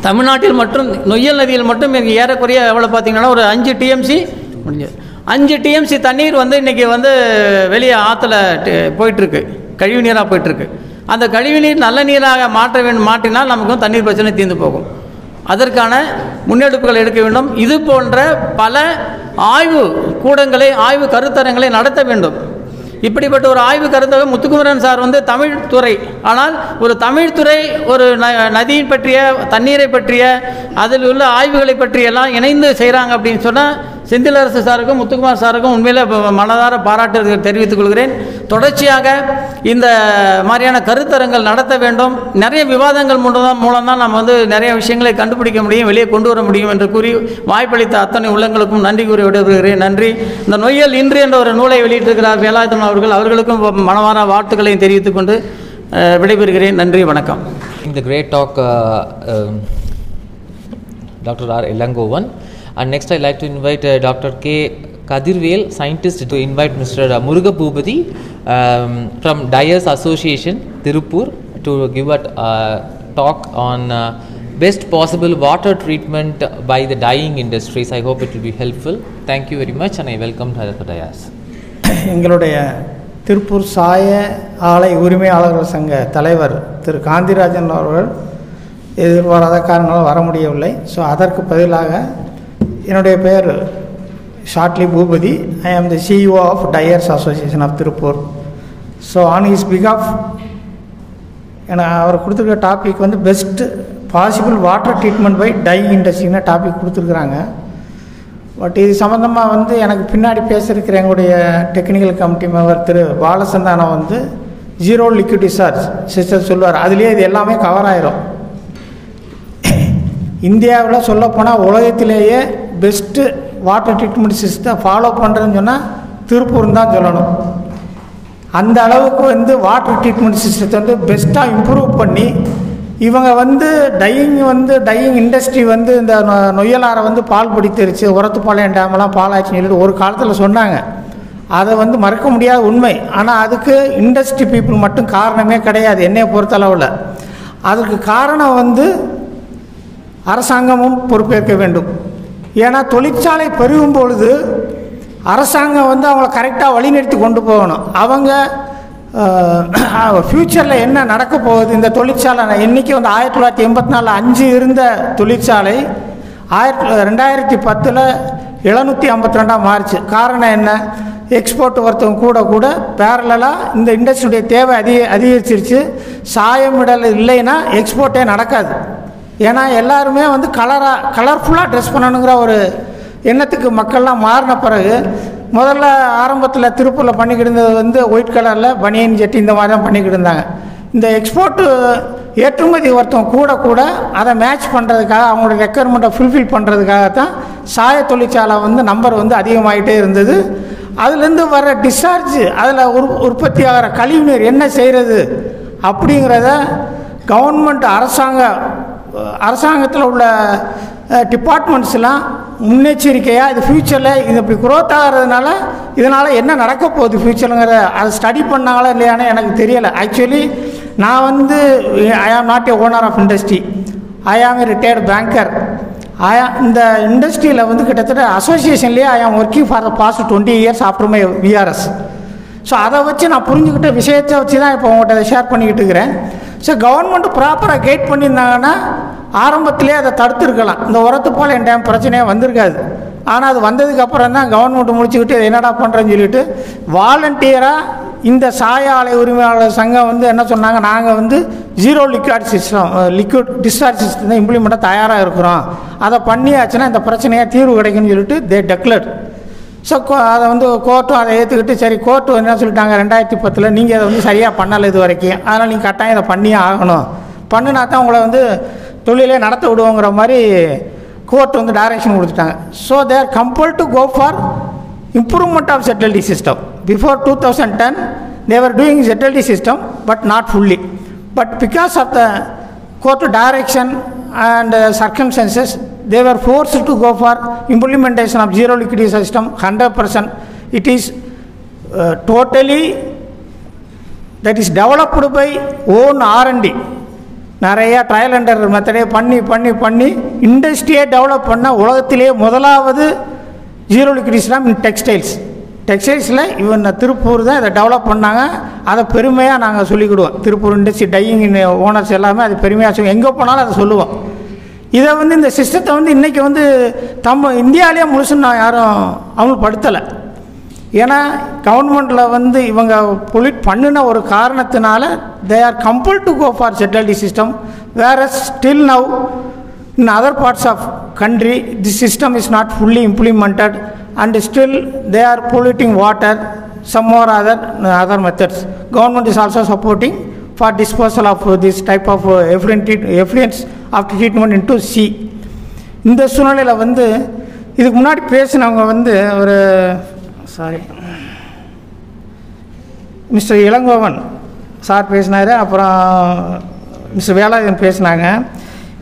தமிழ்நாட்டில் மற்றும் நொய்யல் நதியில் மட்டும் ஏறக்குறைய எவ்வளோ பார்த்திங்கன்னா ஒரு 5 டிஎம்சி முடிஞ்சது. 5 டிஎம்சி தண்ணீர் வந்து இன்றைக்கி வந்து வெளியே ஆற்றுல போயிட்டுருக்கு, கழிவு நீராக போயிட்டுருக்கு. அந்த கழிவு நீர் நல்ல நீராக மாற்றினால் நமக்கும் தண்ணீர் பிரச்சனை தீர்ந்து போகும். அதற்கான முன்னெடுப்புகள் எடுக்க வேண்டும். இது போன்ற பல ஆய்வு கூடங்களை, ஆய்வு கருத்தரங்களை நடத்த வேண்டும். இப்படிப்பட்ட ஒரு ஆய்வு கருத்தரங்கம் முத்துக்குமரன் சார் வந்து தமிழ் துறை, ஆனால் ஒரு தமிழ் துறை ஒரு நதியை பற்றிய, தண்ணீரை பற்றிய, அதில் உள்ள ஆய்வுகளை பற்றியெல்லாம் இணைந்து செய்கிறாங்க அப்படின்னு சொன்னால் செந்திலரசு சாருக்கும் முத்துக்குமார் சாருக்கும் உண்மையில் மனதார பாராட்டு தெரிவித்துக் கொள்கிறேன். தொடர்ச்சியாக இந்த மாதிரியான கருத்தரங்கள் நடத்த வேண்டும். நிறைய விவாதங்கள் மூலம் தான் நம்ம வந்து நிறைய விஷயங்களை கண்டுபிடிக்க முடியும், வெளியே கொண்டு வர முடியும் என்று கூறி வாய்ப்பளித்த அத்தனை உள்ளங்களுக்கும் நன்றி கூறி விடைபெறுகிறேன். நன்றி. இந்த நொய்யல் இன்று என்ற ஒரு நூலை வெளியிட்டிருக்கிறார் வேலாயுதம் அவர்களுக்கும் மனமார வாழ்த்துக்களையும் தெரிவித்துக் கொண்டு விடைபெறுகிறேன். நன்றி, வணக்கம். The great talk, Dr. R. Elangovan. And next I'd like to invite Dr. K. Kadirvel, scientist, to invite Mr. Muruga Bhubadi from Dyers Association, Tirupur, to give a talk on best possible water treatment by the dyeing industries. I hope it will be helpful. Thank you very much and I welcome Dr. Dyers. எங்களுடைய திருப்பூர் சாய ஆலை உரிமையாளர்கள் சங்க தலைவர் திரு காந்திராஜன் அவர்கள் எதிர்பாராத காரணங்களால் வர முடியவில்லை. ஸோ அதற்கு பதிலாக என்னுடைய பெயர் shortly Bhoopathi. I am the CEO of dyers association of Tiruppur. So on his பிகாஃப் அவர் கொடுத்துருக்க டாபிக் வந்து best possible water treatment by dyeing இண்டஸ்ட்ரின்னு டாபிக் கொடுத்துருக்குறாங்க. பட் இது சம்மந்தமாக வந்து எனக்கு பின்னாடி பேசியிருக்கிற எங்களுடைய technical committee member Thiru Balasanthanam வந்து ஜீரோ லிக்விட் டிஸ்சார்ஜ் சிஸ்டம் சொல்லுவார். அதுலேயே இது எல்லாமே கவர் ஆயிரும். இந்தியாவில் சொல்லப்போனால் உலகத்திலேயே best water treatment system follow பண்ணுறதுன்னு சொன்னால் திருப்பூர்னு தான் சொல்லணும். அந்த அளவுக்கு வந்து வாட்டர் ட்ரீட்மெண்ட் சிஸ்டத்தை வந்து பெஸ்ட்டாக இம்ப்ரூவ் பண்ணி இவங்க வந்து டையிங் இண்டஸ்ட்ரி வந்து இந்த நொய்யலாரை வந்து பால் பிடித்திருச்சு, உரத்துப்பாளையம் டேமெல்லாம் பால் ஆச்சுன்னு சொல்லிட்டு ஒரு காலத்தில் சொன்னாங்க. அதை வந்து மறக்க முடியாத உண்மை. ஆனால் அதுக்கு இண்டஸ்ட்ரி பீப்புள் மட்டும் காரணமே கிடையாது என்னையை பொறுத்தளவில். அதுக்கு காரணம் வந்து அரசாங்கமும் பொறுப்பேற்க வேண்டும். ஏன்னா தொழிற்சாலை பெருகும் பொழுது அரசாங்கம் வந்து அவங்கள கரெக்டாக வழிநடத்தி கொண்டு போகணும். அவங்க ஃப்யூச்சரில் என்ன நடக்க போகுது, இந்த தொழிற்சாலை இன்றைக்கி வந்து 1984 5 இருந்த தொழிற்சாலை 2010 752 மாறிச்சு. காரணம் என்ன? எக்ஸ்போர்ட் ஒருத்தவங்க கூட பேரலாக இந்த இண்டஸ்ட்ரியுடைய தேவை அதிகரிச்சிருச்சு. சாயமிடல் இல்லைன்னா எக்ஸ்போர்ட்டே நடக்காது. ஏன்னா எல்லாருமே வந்து கலர்ஃபுல்லாக ட்ரெஸ் பண்ணணுங்கிற ஒரு எண்ணத்துக்கு மக்கள்லாம் மாறின பிறகு முதல்ல ஆரம்பத்தில் திருப்பூரில் பண்ணிக்கிட்டு இருந்தது வந்து ஒயிட் கலரில் பனியன் ஜெட்டி இந்த மாதிரி தான் பண்ணிக்கிட்டு இருந்தாங்க. இந்த எக்ஸ்போர்ட்டு ஏற்றுமதி ஒருத்தவங்க கூட அதை மேட்ச் பண்ணுறதுக்காக, அவங்களோட ரெக்குயர்மெண்ட்டை ஃபுல்ஃபில் பண்ணுறதுக்காக தான் சாய தொழிற்சாலை வந்து நம்பர் வந்து அதிகமாகிட்டே இருந்தது. அதுலேருந்து வர டிஸ்சார்ஜ், அதில் உற்பத்தி ஆகிற கழிவுநீர் என்ன செய்கிறது அப்படிங்கிறத கவர்மெண்ட் அரசாங்கத்தில் உள்ள டிபார்ட்மெண்ட்ஸ்லாம் முன்னெச்சரிக்கையாக இது ஃப்யூச்சரில் இது இப்படி குரோத் ஆகிறதுனால இதனால் என்ன நடக்க போகுது ஃப்யூச்சருங்கிற அதை ஸ்டடி பண்ணாங்களா இல்லையானே எனக்கு தெரியலை. ஆக்சுவலி நான் வந்து I am not a owner of industry, I am a retired banker. இந்த இண்டஸ்ட்ரியில் வந்து கிட்டத்தட்ட அசோசியேஷன்லேயே I am working for the past 20 years after my VRS. So அதை வச்சு நான் புரிஞ்சுக்கிட்ட விஷயத்தை வச்சு தான் இப்போ உங்கள்கிட்ட ஷேர் பண்ணிக்கிட்டு இருக்கிறேன். ஸோ கவர்மெண்ட்டு ப்ராப்பராக கைட் பண்ணியிருந்தாங்கன்னா ஆரம்பத்திலே அதை தடுத்துருக்கலாம். இந்த உரத்துப்பாளையம் டேம் பிரச்சனையே வந்திருக்காது. ஆனால் அது வந்ததுக்கப்புறம் தான் கவர்மெண்ட்டு முடிச்சுக்கிட்டு என்னடா பண்ணுறேன்னு சொல்லிட்டு வாலண்டியராக இந்த சாய ஆலை உரிமையாளர் சங்கம் வந்து என்ன சொன்னாங்க, நாங்கள் வந்து ஜீரோ லிக்விட் டிஸ்சார்ஜ் சிஸ்டம் தான் இம்ப்ளிமெண்ட்டாக தயாராக இருக்கிறோம், அதை பண்ணியாச்சுன்னா இந்த பிரச்சனையாக தீர்வு கிடைக்கும்னு சொல்லிட்டு தே டெக்ளேர்ட். ஸோ அதை வந்து கோர்ட்டும் அதை ஏற்றுக்கிட்டு, சரி கோர்ட்டு என்ன சொல்லிட்டாங்க 2010 நீங்கள் அதை வந்து சரியாக பண்ணலை இது வரைக்கும், அதனால் நீங்கள் கட்டாயம் இதை பண்ணியே ஆகணும், பண்ணினா தான் உங்களை வந்து தொழிலே நடத்த விடுவோங்கிற மாதிரி கோர்ட் வந்து டைரக்ஷன் கொடுத்துட்டாங்க. So they are compelled to go for improvement of ZLD system. Before 2010 they were doing ZLD system but not fully, but because of the court direction and circumstances they were forced to go for implementation of zero liquidity system 100%. It is totally that is developed by own R&D. நிறைய trial and error மெத்தடே பண்ணி இண்டஸ்ட்ரியே develop பண்ண உலகத்திலேயே முதலாவது zero liquid system இன் டெக்ஸ்டைல்ஸில் இவன் திருப்பூர் தான் இதை develop பண்ணாங்க. அதை பெருமையாக நாங்கள் சொல்லிக்கிடுவோம். திருப்பூர் இண்டஸ்ட்ரி டையிங் ஓனர்ஸ் எல்லாமே அது பெருமையாக சொல்லுவோம், எங்கே போனாலும் அதை சொல்லுவோம். இதை வந்து இந்த சிஸ்டத்தை வந்து இன்றைக்கி வந்து இந்தியாவிலேயே முழுசுன்னு நான் யாரும் அவங்களுக்கு படுத்தலை. ஏன்னா கவர்மெண்ட்டில் வந்து இவங்க பொலிட் பண்ணின ஒரு காரணத்தினால they are compelled to go for ZLD system. Where still now in other parts of country this system is not fully implemented and still they are polluting water, some more other methods. Government is also supporting for disposal of this type of effluents after treatment into sea. இந்த சூழ்நிலையில் வந்து இதுக்கு முன்னாடி பேசினவங்க வந்து ஒரு mister Elangovan sir பேசினார், அப்புறம் mister Velayudhan பேசினாங்க.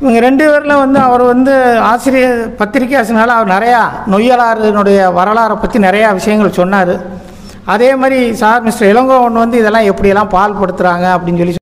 இவங்க 2 பேரில் வந்து அவர் வந்து ஆசிரியர் பத்திரிகை ஆசிரியனால அவர் நிறையா நொய்யலாறுனுடைய வரலாறை பற்றி நிறையா விஷயங்கள் சொன்னார். அதே மாதிரி சார் மிஸ்டர் இளங்கோவன் வந்து இதெல்லாம் எப்படியெல்லாம் பால்படுத்துகிறாங்க அப்படின்னு சொல்லி